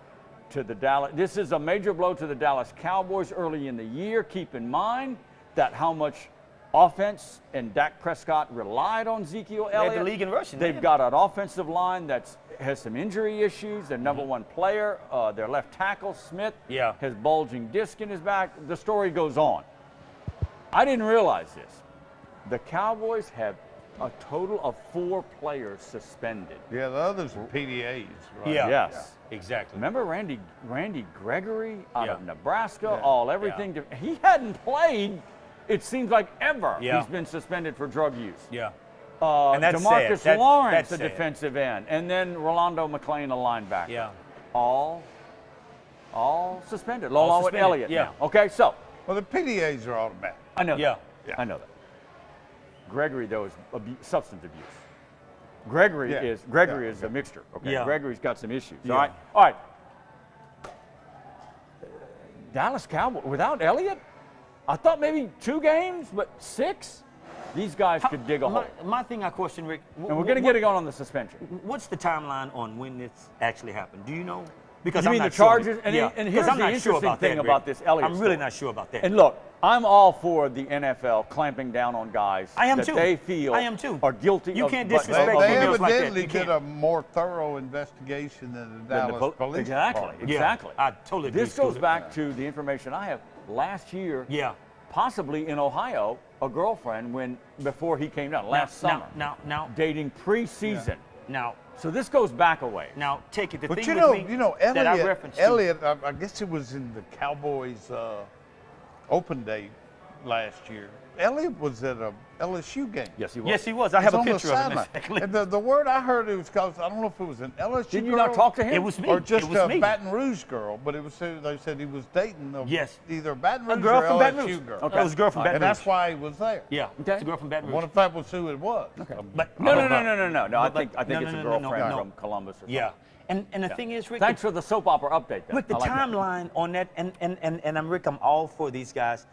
to the Dallas. This is a major blow to the Dallas Cowboys early in the year. Keep in mind that how much offense, and Dak Prescott relied on Ezekiel Elliott. Led the league in rushing. They've got an offensive line that has some injury issues. Their number one player, their left tackle, Smith, has bulging disc in his back. The story goes on. I didn't realize this. The Cowboys have a total of 4 players suspended. Yeah, the others are PDAs, right? Yeah. Yes. Exactly. Remember Randy Gregory out of Nebraska? Yeah. Everything. He hadn't played, it seems like ever. Yeah. He's been suspended for drug use. Yeah. And that's DeMarcus sad. Lawrence, That's a sad. defensive end. And then Rolando McClain, a linebacker. Yeah. All suspended. All Along with suspended, Elliott. yeah. Now. Okay, so. Well, the PDAs are automatic. I know Yeah. that. I know that. Gregory, though, is substance abuse. Gregory is a mixture. Okay. Yeah. Gregory's got some issues. Yeah. All right. Dallas Cowboys without Elliott? I thought maybe 2 games, but 6? These guys could dig a hole. My thing I question, Rick. And we're going to get it on the suspension. What's the timeline on when this actually happened? Do you know? Because You I'm mean not the sure. Chargers? And Yeah. here's Because I'm the not sure interesting about thing that, about Rick. this Elliott I'm really story. not sure about that. And look, I'm all for the NFL clamping down on guys I am that too. they feel I am too. are guilty You of. can't but- disrespect of- They females like that. evidently You did can't. a more thorough investigation than the than Dallas Police Exactly. Department. Exactly. I totally agree. This goes Scooter. back to the information I have. Last year, possibly in Ohio, a girlfriend before he came down last summer, Now, dating preseason. now, So this goes back a way. now, take it. The But thing you with know, me that I referenced to- Elliott, I guess it was in the Cowboys open day last year. Elliott was at a LSU game. Yes, he was. Yes, he was. I have a on the picture of him. sideline. Exactly. And the word I heard, it was because, I don't know if it was an LSU Did you girl not talk to him? It was me. or just it was a me. Baton Rouge girl, but it was, they said he was dating either Baton Rouge A girl or from Baton LSU Rouge. girl. Okay. It was a girl from Baton And Rouge. that's why he was there. Yeah. Okay. It's a girl from Baton I Rouge. wonder if that was who it was. But No. but- I but- think no, it's a no, girlfriend no. from Columbus or something. Yeah. And the thing is, Rick. Thanks for the soap opera update. Then. Rick, the I like that. timeline on that, and I'm all for these guys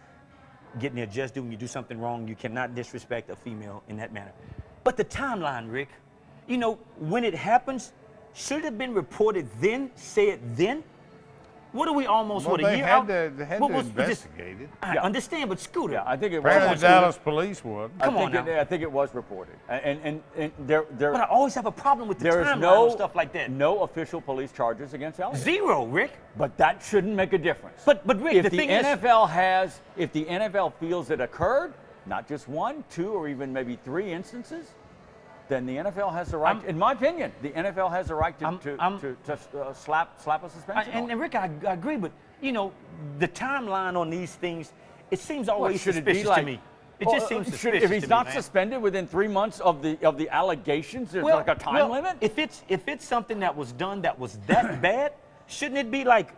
getting their just due. When you do something wrong, you cannot disrespect a female in that manner. But the timeline, Rick, you know, when it happens, should it have been reported then, say it then? What are we almost, Well, what, a they year had out? to, they had What to was- investigate it. I understand, but Scooter. Yeah, I think it Apparently was. the Dallas Police would. Come on now. I think it was reported. And there But I always have a problem with the there is timeline on stuff like that. no official police charges against Elliott. Zero, Rick. But that shouldn't make a difference. But Rick, if the the thing is, if the NFL feels it occurred, not just 1, 2, or even maybe 3 instances, then the NFL has the right. In my opinion, the NFL has the right to slap a suspension. on it. and Rick, I agree, but you know, the timeline on these things, it seems always should it be suspicious like- to me. It just seems suspicious If he's to not me, man. suspended within 3 months of the allegations, there's like a time limit. If it's something that was done that was that bad, shouldn't it be like?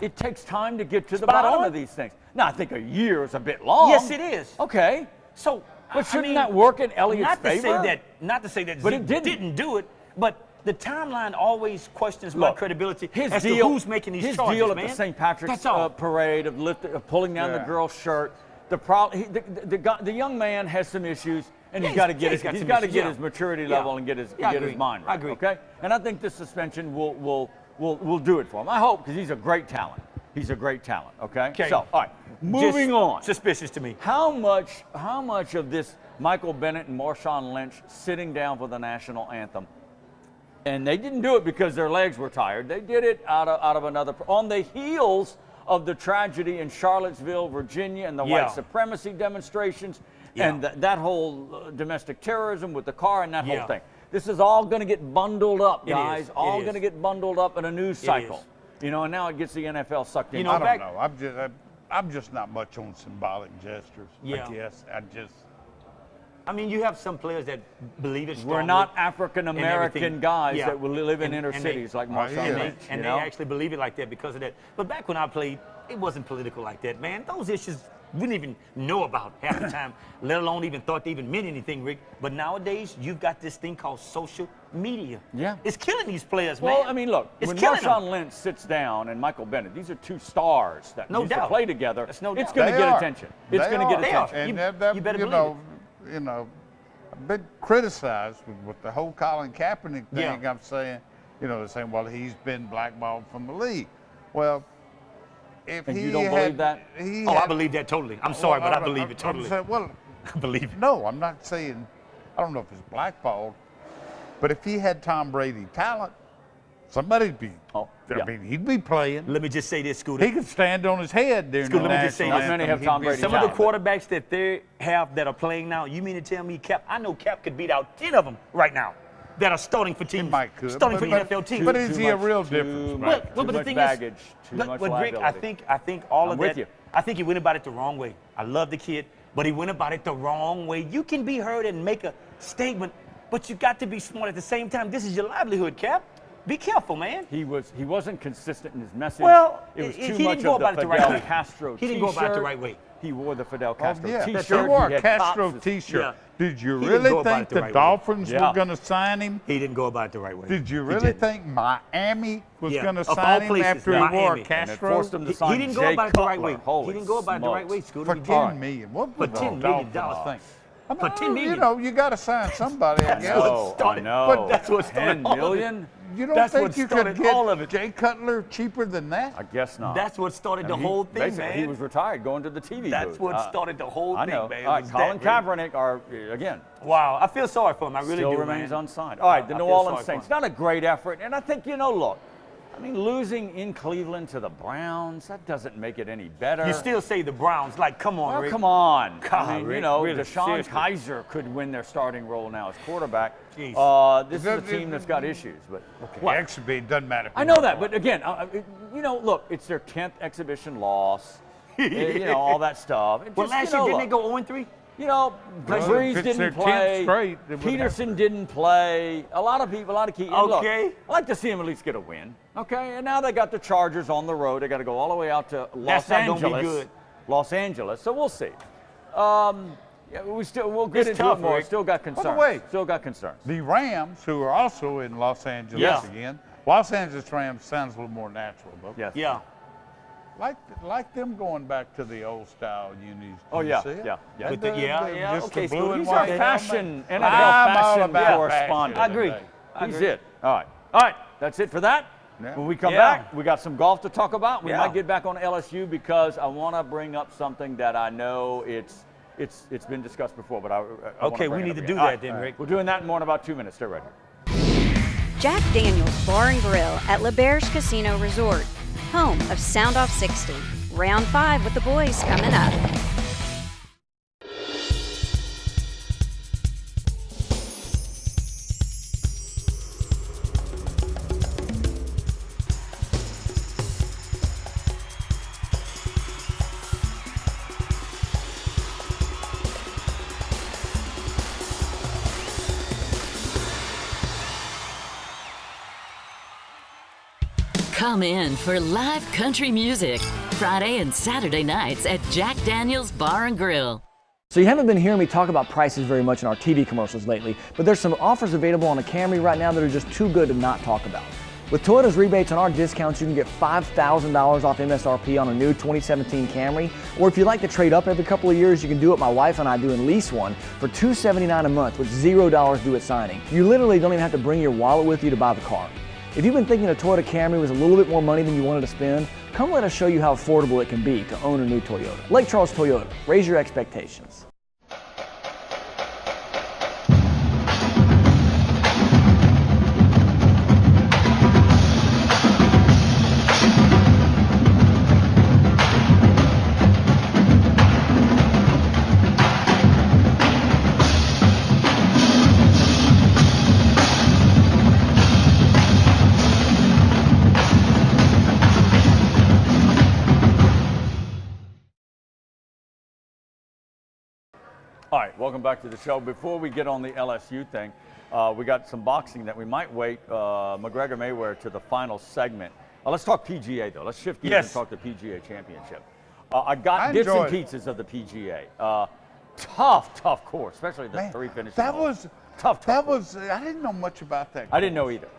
It takes time to get to the Spot bottom on? of these things. Now, I think a year is a bit long. Yes, it is. Okay. So, But I shouldn't mean, that work in Elliott's not to favor? Not to say that But Zeke it didn't. do it, but the timeline always questions my Look, credibility his as deal, to who's making these his charges, deal at man. the St. Patrick's That's all. parade of pulling down the girl's shirt. The young man has some issues, and Yeah, he's got to he's got get some get issues, his maturity Yeah. level and get his Yeah, I get his agree. mind right. I agree. Okay, and I think this suspension will do it for him. I hope, because he's a great talent. He's a great talent. Okay. Okay. So, all right, moving Just on. Suspicious to me. How much of this Michael Bennett and Marshawn Lynch sitting down for the national anthem? And they didn't do it because their legs were tired. They did it out of another, on the heels of the tragedy in Charlottesville, Virginia, and the white supremacy demonstrations, and that whole domestic terrorism with the car and that whole thing. This is all going to get bundled up, guys. All going to get bundled up in a news cycle. You know, and now it gets the NFL sucked in. You know, I don't know. I'm just not much on symbolic gestures. Yeah. I guess I mean, you have some players that believe it. We're not African American guys that will live in inner cities like Marshawn Lynch. And they actually believe it like that because of that. But back when I played, it wasn't political like that, man. Those issues we didn't even know about half the time, let alone even thought they even meant anything, Rick. But nowadays, you've got this thing called social media. Yeah. It's killing these players, man. Well, I mean, look, it's when killing Marshawn them. Lynch sits down and Michael Bennett, these are two stars that No used to doubt. play together. That's no It's doubt. going to They get are. attention. It's going to get They are. attention. And You better you believe know, I've been criticized with the whole Colin Kaepernick thing. Yeah. I'm saying, they're saying, well, he's been blackballed from the league. Well, if And he you don't had, believe that? I believe that totally. I'm sorry, but I believe it totally. I'm saying, well, Believe it. No, I'm not saying, I don't know if it's blackballed, but if he had Tom Brady talent, somebody'd be, I mean, he'd be playing. Let me just say this, Scooter. He could stand on his head during the Let me just say national this. Not many have Tom Brady Some of the quarterbacks that they have that are playing now, you mean to tell me Cap, I know Cap could beat out 10 of them right now that are starting for teams, starting for NFL teams. But is he a real difference? Well, but the thing baggage, is, too much Rick, liability. I think all of with that, you. I think he went about it the wrong way. I love the kid, but he went about it the wrong way. You can be heard and make a statement, but you got to be smart at the same time. This is your livelihood, Cap. Be careful, man. He wasn't consistent in his message. Well, it was he too didn't much go of the about it the right Fidel way. Castro He didn't go about it the right way. He wore the Fidel Castro Yeah, T-shirt. he wore He a had Castro tops. T-shirt. Yeah. Did you He didn't really go about think it the the right way. Dolphins were going to sign him? He didn't go about it the right way. Did you He really didn't. think Miami was Yeah. going to Of all sign him places, after he wore a Miami. And it Castro? forced him to He sign didn't go Jay about it the right Cutler. way. Holy He didn't go about it the right smokes. way, Scooter. For He $10 didn't. million. What For was the $10 million. Dolphins think? For $10 million. You know, you got to sign somebody, I guess. No, started- no. but that's what started 10 all of it. million? You don't That's think what you started could get all of it. Jay Cutler cheaper than that? I guess not. That's what started And the he- whole thing, basically, man. He was retired going to the TV That's booth. what started the whole I thing, know. man. All right, Was Colin that, Kaepernick are, again, Wow, I feel sorry for him. I really still do, remains man. unsigned. All right, the I New feel Orleans sorry for Saints, him. not a great effort. And I think, look, I mean, losing in Cleveland to the Browns, that doesn't make it any better. You still say the Browns, like, come on, Well, Rick. come on. God, I mean, Rick, really, Deshaun seriously. Kaiser could win their starting role now as quarterback. Jeez. This is a team that's got issues, but Actually, it doesn't matter. I know that, but again, look, it's their 10th exhibition loss. All that stuff. It Well, just, last year, didn't look, they go 0-3? if Breeze it's their didn't 10th play. straight, it would Peterson didn't play. A lot of people, a lot of key. and look, Okay. I like to see them at least get a win. Okay, and now they got the Chargers on the road. They got to go all the way out to Los That's not gonna be Angeles. good. Los Angeles. So we'll see. We'll get It's into tough, it more. Rick. Still got concerns. way, Still got concerns. The Rams, who are also in Los Angeles Yeah. again. Los Angeles Rams sounds a little more natural, though. Yes. Yeah. Like them going back to the old style unis. Oh, Do you yeah, see it? yeah, yeah. With the- yeah, just okay, the blue Scooter, and he's white our fashion, helmet. NFL I'm all fashion about correspondent. I agree. today. He's it. All right. That's it for that. Yeah. When we come Yeah. back, we got some golf to talk about. We Yeah. might get back on LSU because I want to bring up something that I know it's been discussed before, but I wanna Okay, bring we it need up to do again. All that then, Rick. We're doing that in more in about 2 minutes. Stay right here. Jack Daniels Bar and Grill at LeBear's Casino Resort, home of soundoff60. Round 5 with the boys coming up. Come in for live country music Friday and Saturday nights at Jack Daniels Bar and Grill. So you haven't been hearing me talk about prices very much in our TV commercials lately, but there's some offers available on a Camry right now that are just too good to not talk about. With Toyota's rebates on our discounts, you can get $5,000 off MSRP on a new 2017 Camry, or if you'd like to trade up every couple of years, you can do what my wife and I do and lease one for $279 a month with $0 due at signing. You literally don't even have to bring your wallet with you to buy the car. If you've been thinking a Toyota Camry was a little bit more money than you wanted to spend, come let us show you how affordable it can be to own a new Toyota. Lake Charles Toyota, raise your expectations. All right, welcome back to the show. Before we get on the LSU thing, we got some boxing that we might wait McGregor Mayweather to the final segment. Let's talk PGA though. Let's shift gears and talk the PGA Championship. I got bits and pieces of the PGA. Tough course, especially the three finishes. That was tough. I didn't know much about that course. I didn't know either.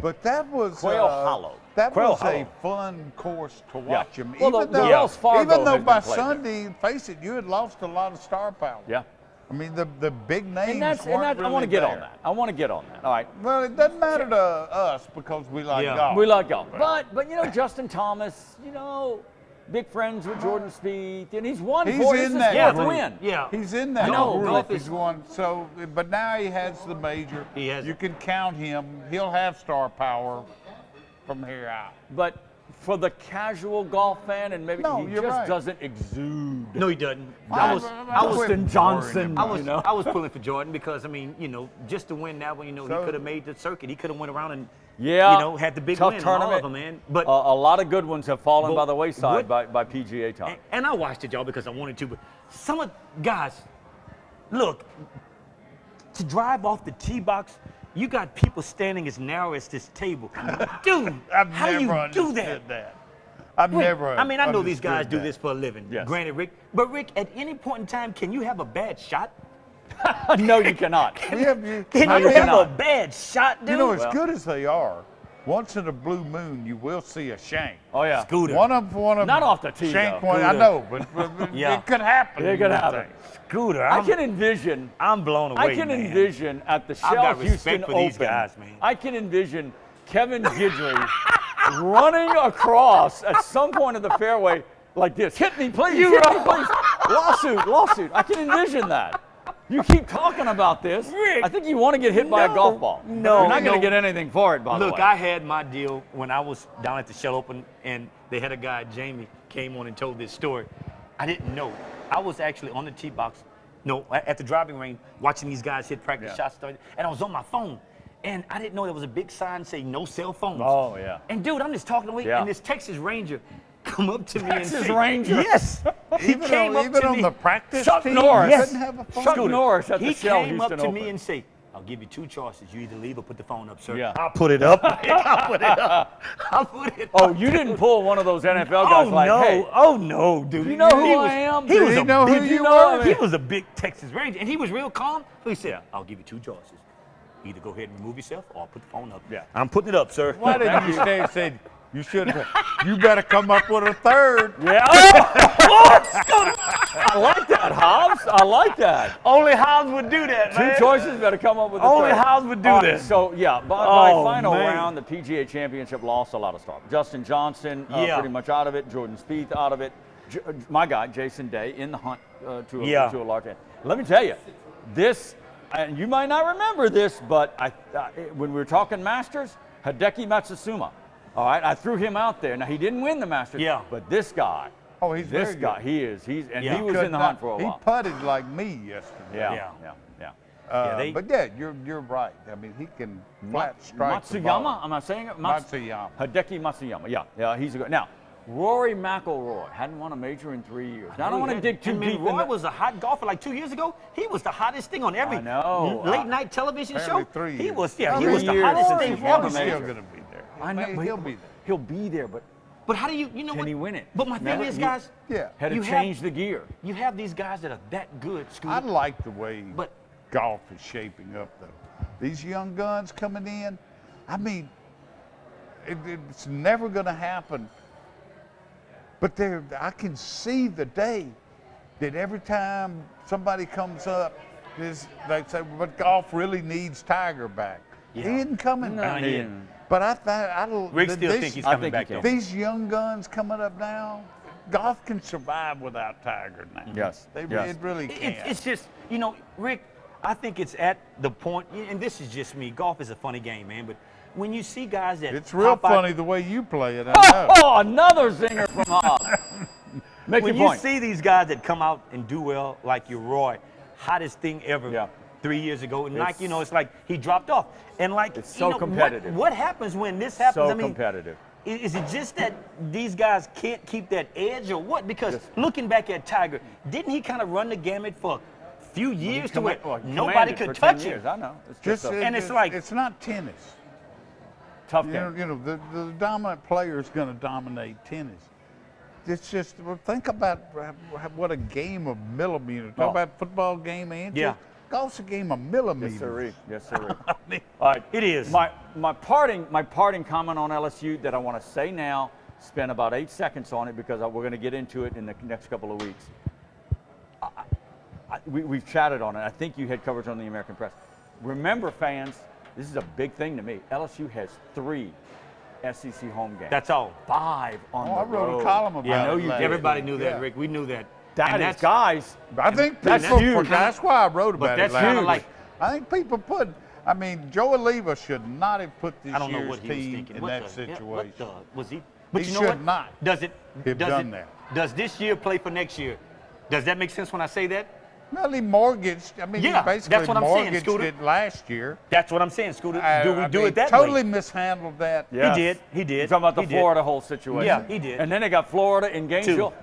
But that was Quail Hollow. That Quail was Hollow. a fun course to watch him. Well, even the Wells Fargo even though has by been played Sunday, face it, you had lost a lot of star power. Yeah. I mean, the big names And weren't I want to really get on there. that. I want to get on that. All right. Well, it doesn't matter to us because we like golf. We like golf. But Justin Thomas, big friends with Jordan Spieth, and he's won He's four. in This that is fourth group. win. Yeah. He's in that No, group. golf He's is- going. So, but now he has the major. He has You it. can count him. He'll have star power from here out. But for the casual golf fan, and maybe No, he you're just right. doesn't exude. No, he doesn't. Dustin Johnson. I was pulling for Jordan because, I mean, just to win that one, he So- could have made the circuit. He could have went around and, had the big tough win on tournament. all of them, man. But a lot of good ones have fallen But by the wayside what- by PGA time. and I watched it, y'all, because I wanted to. But some of guys, look, to drive off the tee box, you got people standing as narrow as this table. Dude, I've how never you do understood that? that. I've Rick, never. I mean, I know these understood guys do that. this for a living. Yes. Granted, Rick. But Rick, at any point in time, can you have a bad shot? No, you cannot. Can No, you you have a cannot. bad shot, dude? You know, as good as they are, once in a blue moon, you will see a shank. Oh yeah. Scooter. One of them. Not off the tee, Shank though. one. I Scooter. know, but Yeah. it could happen. It could happen. Scooter. I can envision. I'm blown away. I can man. envision at the I've Shell got Houston respect for Open. these guys, man. I can envision Kevin Gidley running across at some point of the fairway like this. Hit me, please. Hit me, please. Lawsuit. I can envision that. You keep talking about this. Rick, I think you want to get hit by a golf ball. no, You're not going no. to get anything for it, by the way. Look, I had my deal when I was down at the Shell Open, and they had a guy, Jamie, came on and told this story. I didn't know. I was actually on the tee box, at the driving range, watching these guys hit practice shots, and I was on my phone. And I didn't know there was a big sign saying no cell phones. Oh, yeah. And dude, I'm just talking away, Yeah. and this Texas Ranger come up to me Texas and say, Ranger? Yes. He Even came up to on me. the practice Chuck team, Norris. he doesn't have a phone. Chuck Norris at the He Shell came up Houston to me Open. and say, I'll give you two choices. You either leave or put the phone up, sir. Yeah. I'll put it up. I'll put it up. I'll put it Oh, up. you didn't pull one of those NFL guys like, no. hey, Oh, no, dude. you know who I am? He was he a know who big, you were? He was a big Texas Ranger, and he was real calm. So he said, I'll give you two choices. Either go ahead and remove yourself or I'll put the phone up. Yeah. I'm putting it up, sir. Why didn't you stay and say, you should have, you better come up with a third. Yeah. I like that, Hobbs. I like that. Only Hobbs would do that, Two man. choices, better come up with a Only third. Hobbs would do All right, that. So, yeah, by Oh, final man. round, the PGA Championship lost a lot of stars. Justin Johnson Yeah. pretty much out of it. Jordan Spieth out of it. My guy, Jason Day, in the hunt to a large end. Let me tell you, this, and you might not remember this, but when we were talking Masters, Hideki Matsuyama. All right, I threw him out there. Now, he didn't win the Masters, but this guy, Oh, he's this very guy, good. he is. He Yeah. was in the hunt for a while. He putted like me yesterday. Yeah. But yeah, you're right. I mean, he can flat strike the Matsuyama, ball. am I saying it? Matsuyama. Hideki Matsuyama, yeah, he's a good. Now, Rory McIlroy hadn't won a major in 3 years. Now, I don't want to dig too deep. Roy was a hot golfer like 2 years ago. He was the hottest thing on every I know. late night television show. Apparently 3 He years. was, How he many was the years? hottest Rory's thing won a ever. He's major. still going to be there. I know, but He'll be there. He'll be there, but But how do you know can what? he win it? But my thing Remember, is, guys, Yeah. had to you change the gear. You have these guys that are that good, Scooter. I like the way But- golf is shaping up, though. These young guns coming in, I mean, it's never going to happen. But I can see the day that every time somebody comes up, they say, but golf really needs Tiger back. He isn't coming back. he isn't. But I don't. Rick still think he's coming back, though. These young guns coming up now, golf can survive without Tiger now. Yes. It really can. It's just, Rick, I think it's at the point, and this is just me, golf is a funny game, man, but when you see guys that It's real pop out- funny the way you play it. I know. Oh, another zinger from Hobbs. Make when your you point. see these guys that come out and do well, like your Roy, hottest thing ever Yeah. 3 years ago, and it's like he dropped off. And like, It's so competitive. What happens when this happens? So I mean, competitive. Is it just that these guys can't keep that edge, or what? Because looking back at Tiger, didn't he kind of run the gamut for a few years to where nobody Commanded for could 10 touch years. him? I know. It's just and it's like- it's not tennis. tough You game. know, the dominant player is going to dominate tennis. It's just, think about what a game of millimeters. Talk about football game of inches. Yeah. Golf's a game of millimeters. Yes, sirree. Yes, sirree. mean, All right, It is. My parting comment on LSU that I want to say now. Spend about 8 seconds on it because we're going to get into it in the next couple of weeks. We've chatted on it. I think you had coverage on the American Press. Remember, fans, this is a big thing to me. LSU has 3 SEC home games. That's all. 5 on the I wrote road. a column about it. I know you did. Everybody knew that, Yeah. Rick. We knew that. That is, guys. I think that's people, huge. that's why I wrote about that's it last kinda week. like- I think people put. I mean, Joe Oliva should not have put this I don't know year's what he was team thinking. in What that the- situation. what the- was he? But He you know should what? not Does it? have does done it, that. Does this year play for next year? Does that make sense when I say that? Well, he mortgaged. I mean, Yeah, he basically that's what I'm saying, mortgaged Scooter. it last year. That's what I'm saying, Scooter. Do we I do mean, it that totally way? mishandled that. Yes. He did. He did. You're talking about the He did. Florida whole situation. Yeah, he did. And then they got Florida in Gainesville. Two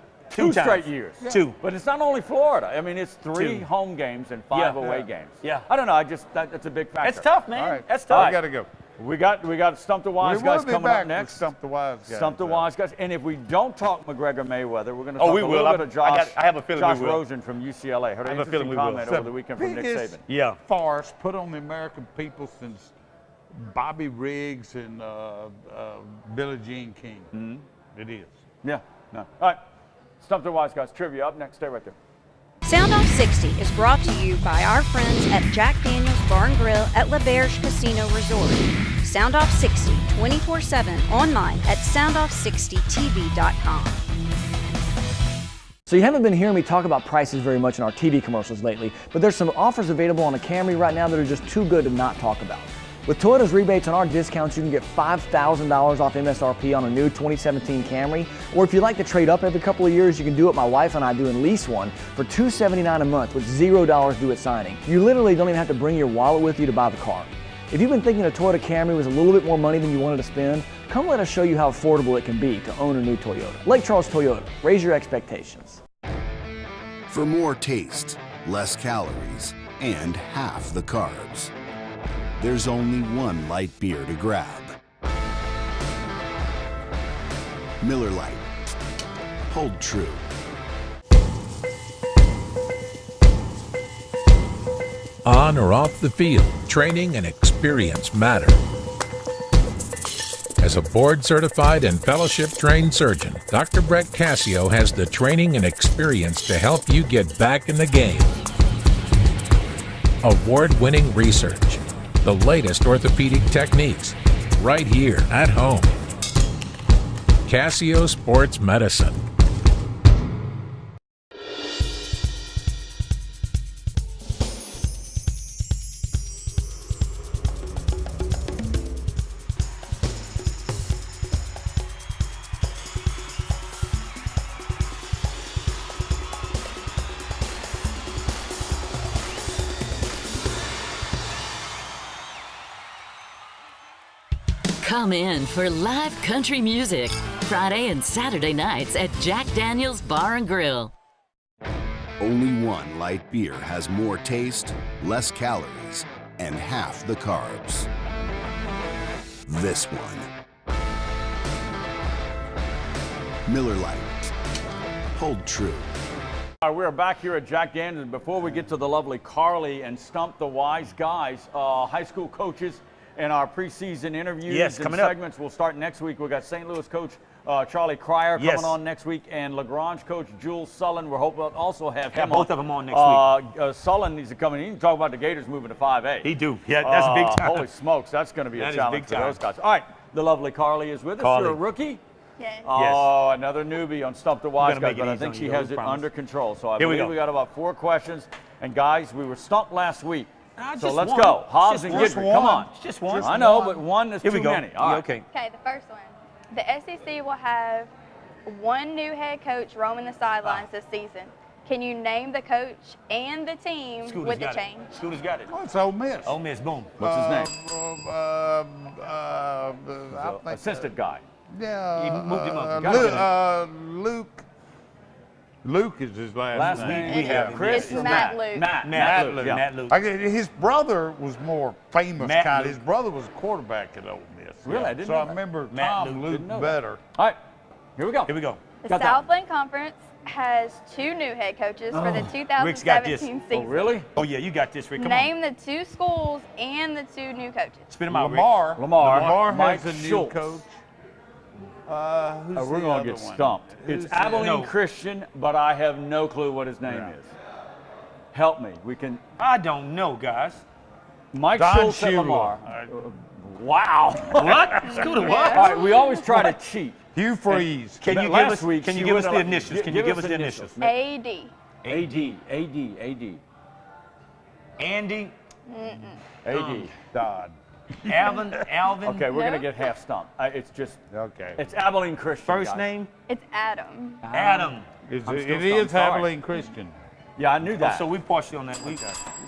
Two straight times. years. Yeah. Two. But it's not only Florida. I mean, it's 3 Two. home games and 5 away games. Yeah. I don't know. That's a big factor. That's tough, man. All right, That's I tough. got to go. We got Stump the Wise We Guys will be coming back up next. with Stump the Wise Guys. Stump the Wise Guys. And if we don't talk McGregor Mayweather, we're going to Oh, talk we a will. little bit of Josh. I have a feeling Josh we will. Rosen from UCLA. Heard I an have a feeling interesting we will. comment over the weekend from Nick Biggest Saban. Yeah. farce put on the American people since Bobby Riggs and Billie Jean King. Mm-hmm. It is. Yeah. No. All right. Stump the Wise Guys. Trivia up next. Stay right there. Sound Off 60 is brought to you by our friends at Jack Daniel's Bar and Grill at L'Auberge Casino Resort. Sound Off 60 24/7 online at soundoff60tv.com. So you haven't been hearing me talk about prices very much in our TV commercials lately, but there's some offers available on a Camry right now that are just too good to not talk about. With Toyota's rebates on our discounts, you can get $5,000 off MSRP on a new 2017 Camry, or if you'd like to trade up every couple of years, you can do what my wife and I do and lease one for $279 a month with $0 due at signing. You literally don't even have to bring your wallet with you to buy the car. If you've been thinking a Toyota Camry was a little bit more money than you wanted to spend, come let us show you how affordable it can be to own a new Toyota. Lake Charles Toyota, raise your expectations. For more taste, less calories, and half the carbs, there's only one light beer to grab. Miller Lite. Hold true. On or off the field, training and experience matter. As a board-certified and fellowship-trained surgeon, Dr. Brett Cassio has the training and experience to help you get back in the game. Award-winning research, the latest orthopedic techniques, right here at home. Cassio Sports Medicine. Come in for live country music Friday and Saturday nights at Jack Daniel's Bar and Grill. Only one light beer has more taste, less calories, and half the carbs. This one. Miller Lite. Hold true. All right, we're back here at Jack Daniels. Before we get to the lovely Carly and Stump the Wise Guys, high school coaches and our preseason interviews and coming up. segments will start next week. We've got St. Louis coach Charlie Cryer coming on next week, and LaGrange coach Jules Sullen. We're hoping to also have him both of them on next week. Sullen needs to come in. He can talk about the Gators moving to 5A. He do. Yeah, that's a big time. Holy smokes, that's going to be That a is challenge big for time. those guys. All right, the lovely Carly is with us. Carly. You're a rookie? Yes. Oh, another newbie on Stump the Wise gonna Guys, make it but I easy think on she you, has I it promise. under control. So I Here we believe go. we got about 4 questions. And guys, we were stumped last week. So just let's one. go. Hobbs Just and one. Gidry, come on. Just one. I know, but one is Here too we go. many. All Yeah, right. okay. Okay, the first one. The SEC will have one new head coach roaming the sidelines this season. Can you name the coach and the team Scooter's with the got change? it. Scooter's got it. Oh, it's Ole Miss. Ole Miss, boom. What's his name? I think, Assistant guy. Yeah. He moved him up. You gotta Luke. Luke is his last Last name. name? We have him. Chris It's or Matt Luke. Matt Luke. yeah. Matt Luke. His brother was more famous Matt kind. Luke. His brother was a quarterback at Ole Miss. Really? I didn't so know I that. remember Matt Tom Luke. Luke Didn't know that. better. All right, here we go. Here we go. The Got that. Southland Conference has two new head coaches for the Rick's got this. 2017 Oh, season. really? Oh, yeah, you got this, Rick. Come Name on. the two schools and the two new coaches. Spit him out, Rick. Lamar. Mike has a new Schultz. coach. Who's We're the going other to get one? stumped. Who's It's the- Abilene No. Christian, but I have no clue what his name Yeah. is. Help me. We can. I don't know, guys. Mike Don Schultz at Shula. Lamar. Wow. What? School to what? All right, we always try to cheat. Hugh Freeze. Can you give us? Can you give us the initials? Can you give us the initials? AD. AD. Andy. AD. Dodd. Alvin. Okay, we're No. gonna get half stumped. It's just. Okay. It's Abilene Christian. First guys. name? It's Adam. Adam. It I'm still is sorry. Abilene Christian. Yeah, I knew that. So we partially on that. We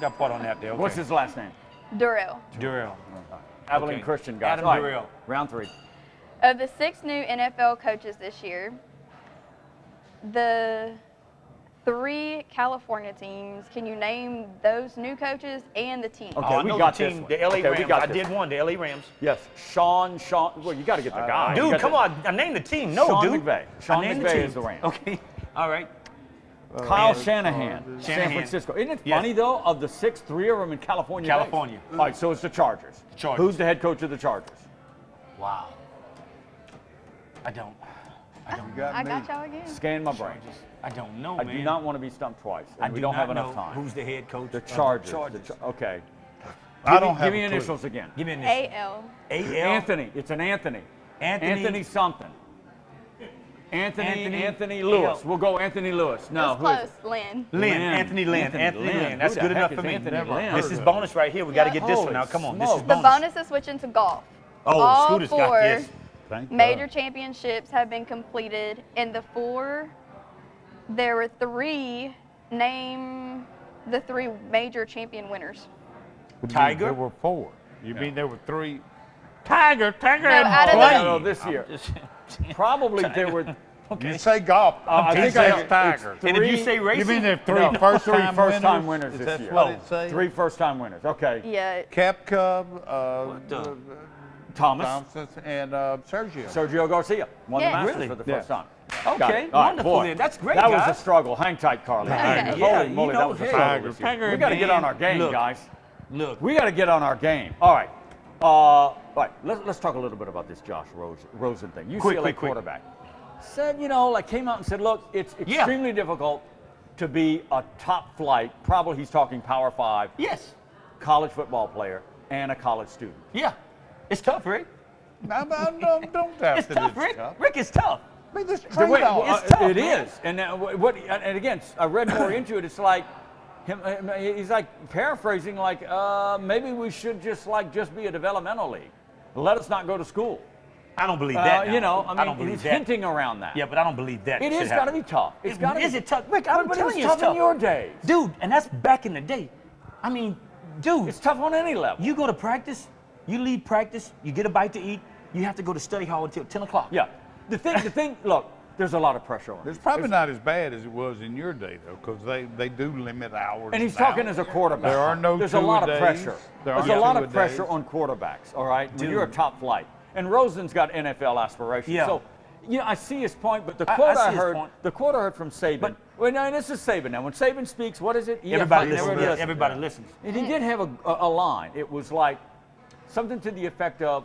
got part on that there. Okay. What's his last name? Durrell. Durrell. Abilene Okay. Christian, guys. Adam All right, Durrell. Round 3. Of the 6 new NFL coaches this year, the 3 California teams, can you name those new coaches and the team? Okay, Oh, I we know got the this team, one. the LA Okay, we Rams. got I this did one, the LA Rams. Yes, Sean. Well, you got to get the guy. You Dude, got come the- on. I named the team. No, Sean dude. McVay. I Sean named McVay team. is the Rams. Okay. All right. Kyle Shanahan, San Shanahan. Francisco. Isn't it Yes. funny, though, of the 6, 3 of them in California? California. All right, so it's the Chargers. Chargers. Who's the head coach of the Chargers? Wow. I don't. I got y'all again. Scan my brain. I don't know, I man. do not want to be stumped twice. I And we do don't not have enough know time. Who's the head coach? The of Chargers. Chargers. Okay. I don't have Give me a clue. initials again. Give me an initial. AL. A.L. Anthony. It's an Anthony. Anthony something. Anthony Lewis. A.L. We'll go Anthony Lewis. No, That's who is close. Lynn. Lynn. Anthony Lynn. Anthony Lynn. Lynn. That's Who the good heck enough for is me. Anthony Lynn? This is bonus right here. We got to get this Holy one now. Come on. This smokes. is The bonus. bonus is switching to golf. Oh, All Scooter's got 4 this. Thank major God. championships have been completed. In the 4, there were 3. Name the 3 major champion winners. Tiger? There were 4. You mean there were 3? Tiger. No, out of the- No, this year. Probably there were. You say golf. I think say I it's Tiger. And if you say racing, You mean there are 3 No, first-time three first-time winners? winners Is this that year. what it say? 3 first-time winners. Okay. Yeah. Cap Cub, Thomas. Thompson, and Sergio. Sergio Garcia won Yeah. the Masters Really? for the Yeah. first time. Okay, Got it. All right, wonderful boy. then. That's great, That guys. was a struggle. Hang tight, Carly. Okay. Yeah, Holy you moly, know, that was a hey. struggle this year. Tiger, We got to get on our game, Look. guys. Look. We got to get on our game. All right. All right. Let's talk a little bit about this Josh Rosen thing. UCLA Quick. quarterback said, came out and said, look, it's extremely difficult to be a top flight. Probably he's talking Power 5. Yes. College football player and a college student. Yeah. It's tough, Rick. Don't have It's to tough, do Rick. stuff. Rick, it's tough. I mean, this The way- trade-off. It's tough, it man. is, and and again, I read more into it. It's like he's like paraphrasing, like maybe we should just be a developmental league. Let us not go to school. I don't believe that. now. I I don't mean, believe he's that. hinting around that. Yeah, but I don't believe that. It should has got to happen. be tough. It's got to Is be. it tough? Rick, I'm But telling it's you, it's tough tough. in your days. Dude, and that's back in the day. I mean, dude, It's tough on any level. you go to practice, you leave practice, you get a bite to eat, you have to go to study hall until 10 o'clock. Yeah. The thing. Look, there's a lot of pressure on. It's probably not as bad as it was in your day, though, because they do limit hours. And he's now. talking as a quarterback. There are no There's a lot of two-a-days. pressure. There There's are a lot of two-a-days. pressure on quarterbacks, all right? When Dude. you're a top flight. And Rosen's got NFL aspirations. Yeah. So, I see his point, but the I quote see I his heard, point. the quote I heard from Saban. But- well, no, this is Saban now. When Saban speaks, what is it? Everybody never listens. listens. Everybody listens. And he did have a line. It was like something to the effect of,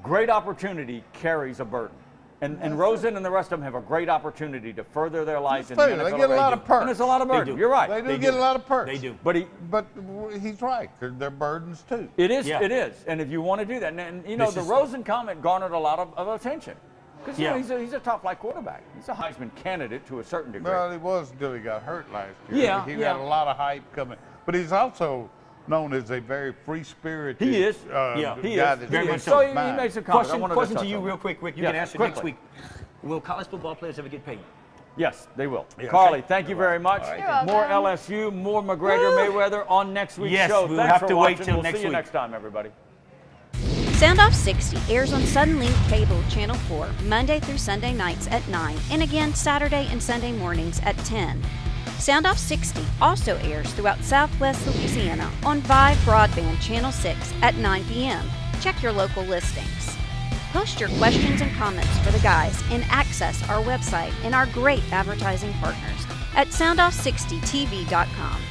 great opportunity carries a burden. And Rosen and the rest of them have a great opportunity to further their lives in the They NFL. get a lot of perks. And there's a lot of They burden. do. You're right. They do They get do. a lot of perks. They do. But But he's right. They're burdens, too. it is. Yeah. It is. And if you want to do that, and This the is- Rosen comment garnered a lot of attention. Because Yeah. he's a top flight quarterback. He's a Heisman candidate to a certain degree. Well, he was until he got hurt last year. Yeah, He yeah. had a lot of hype coming. But he's also known as a very free-spirited He is. Yeah, he guy is. that's Very in much his so. So he mind. makes a comment. I wanted Question touch to you on real that. quick, Rick. You Yes, can answer quickly. next week. Will college football players ever get paid? Yes, they will. Yeah, Carly, okay. thank you very much. You're welcome. More LSU, more McGregor Mayweather on next week's Yes, show. we'll Thanks have for to wait watching. till We'll next see you week. next time, everybody. Soundoff 60 airs on Suddenlink Cable Channel 4 Monday through Sunday nights at 9 and again Saturday and Sunday mornings at 10. Soundoff 60 also airs throughout Southwest Louisiana on Vive Broadband Channel 6 at 9 p.m. Check your local listings. Post your questions and comments for the guys and access our website and our great advertising partners at soundoff60tv.com.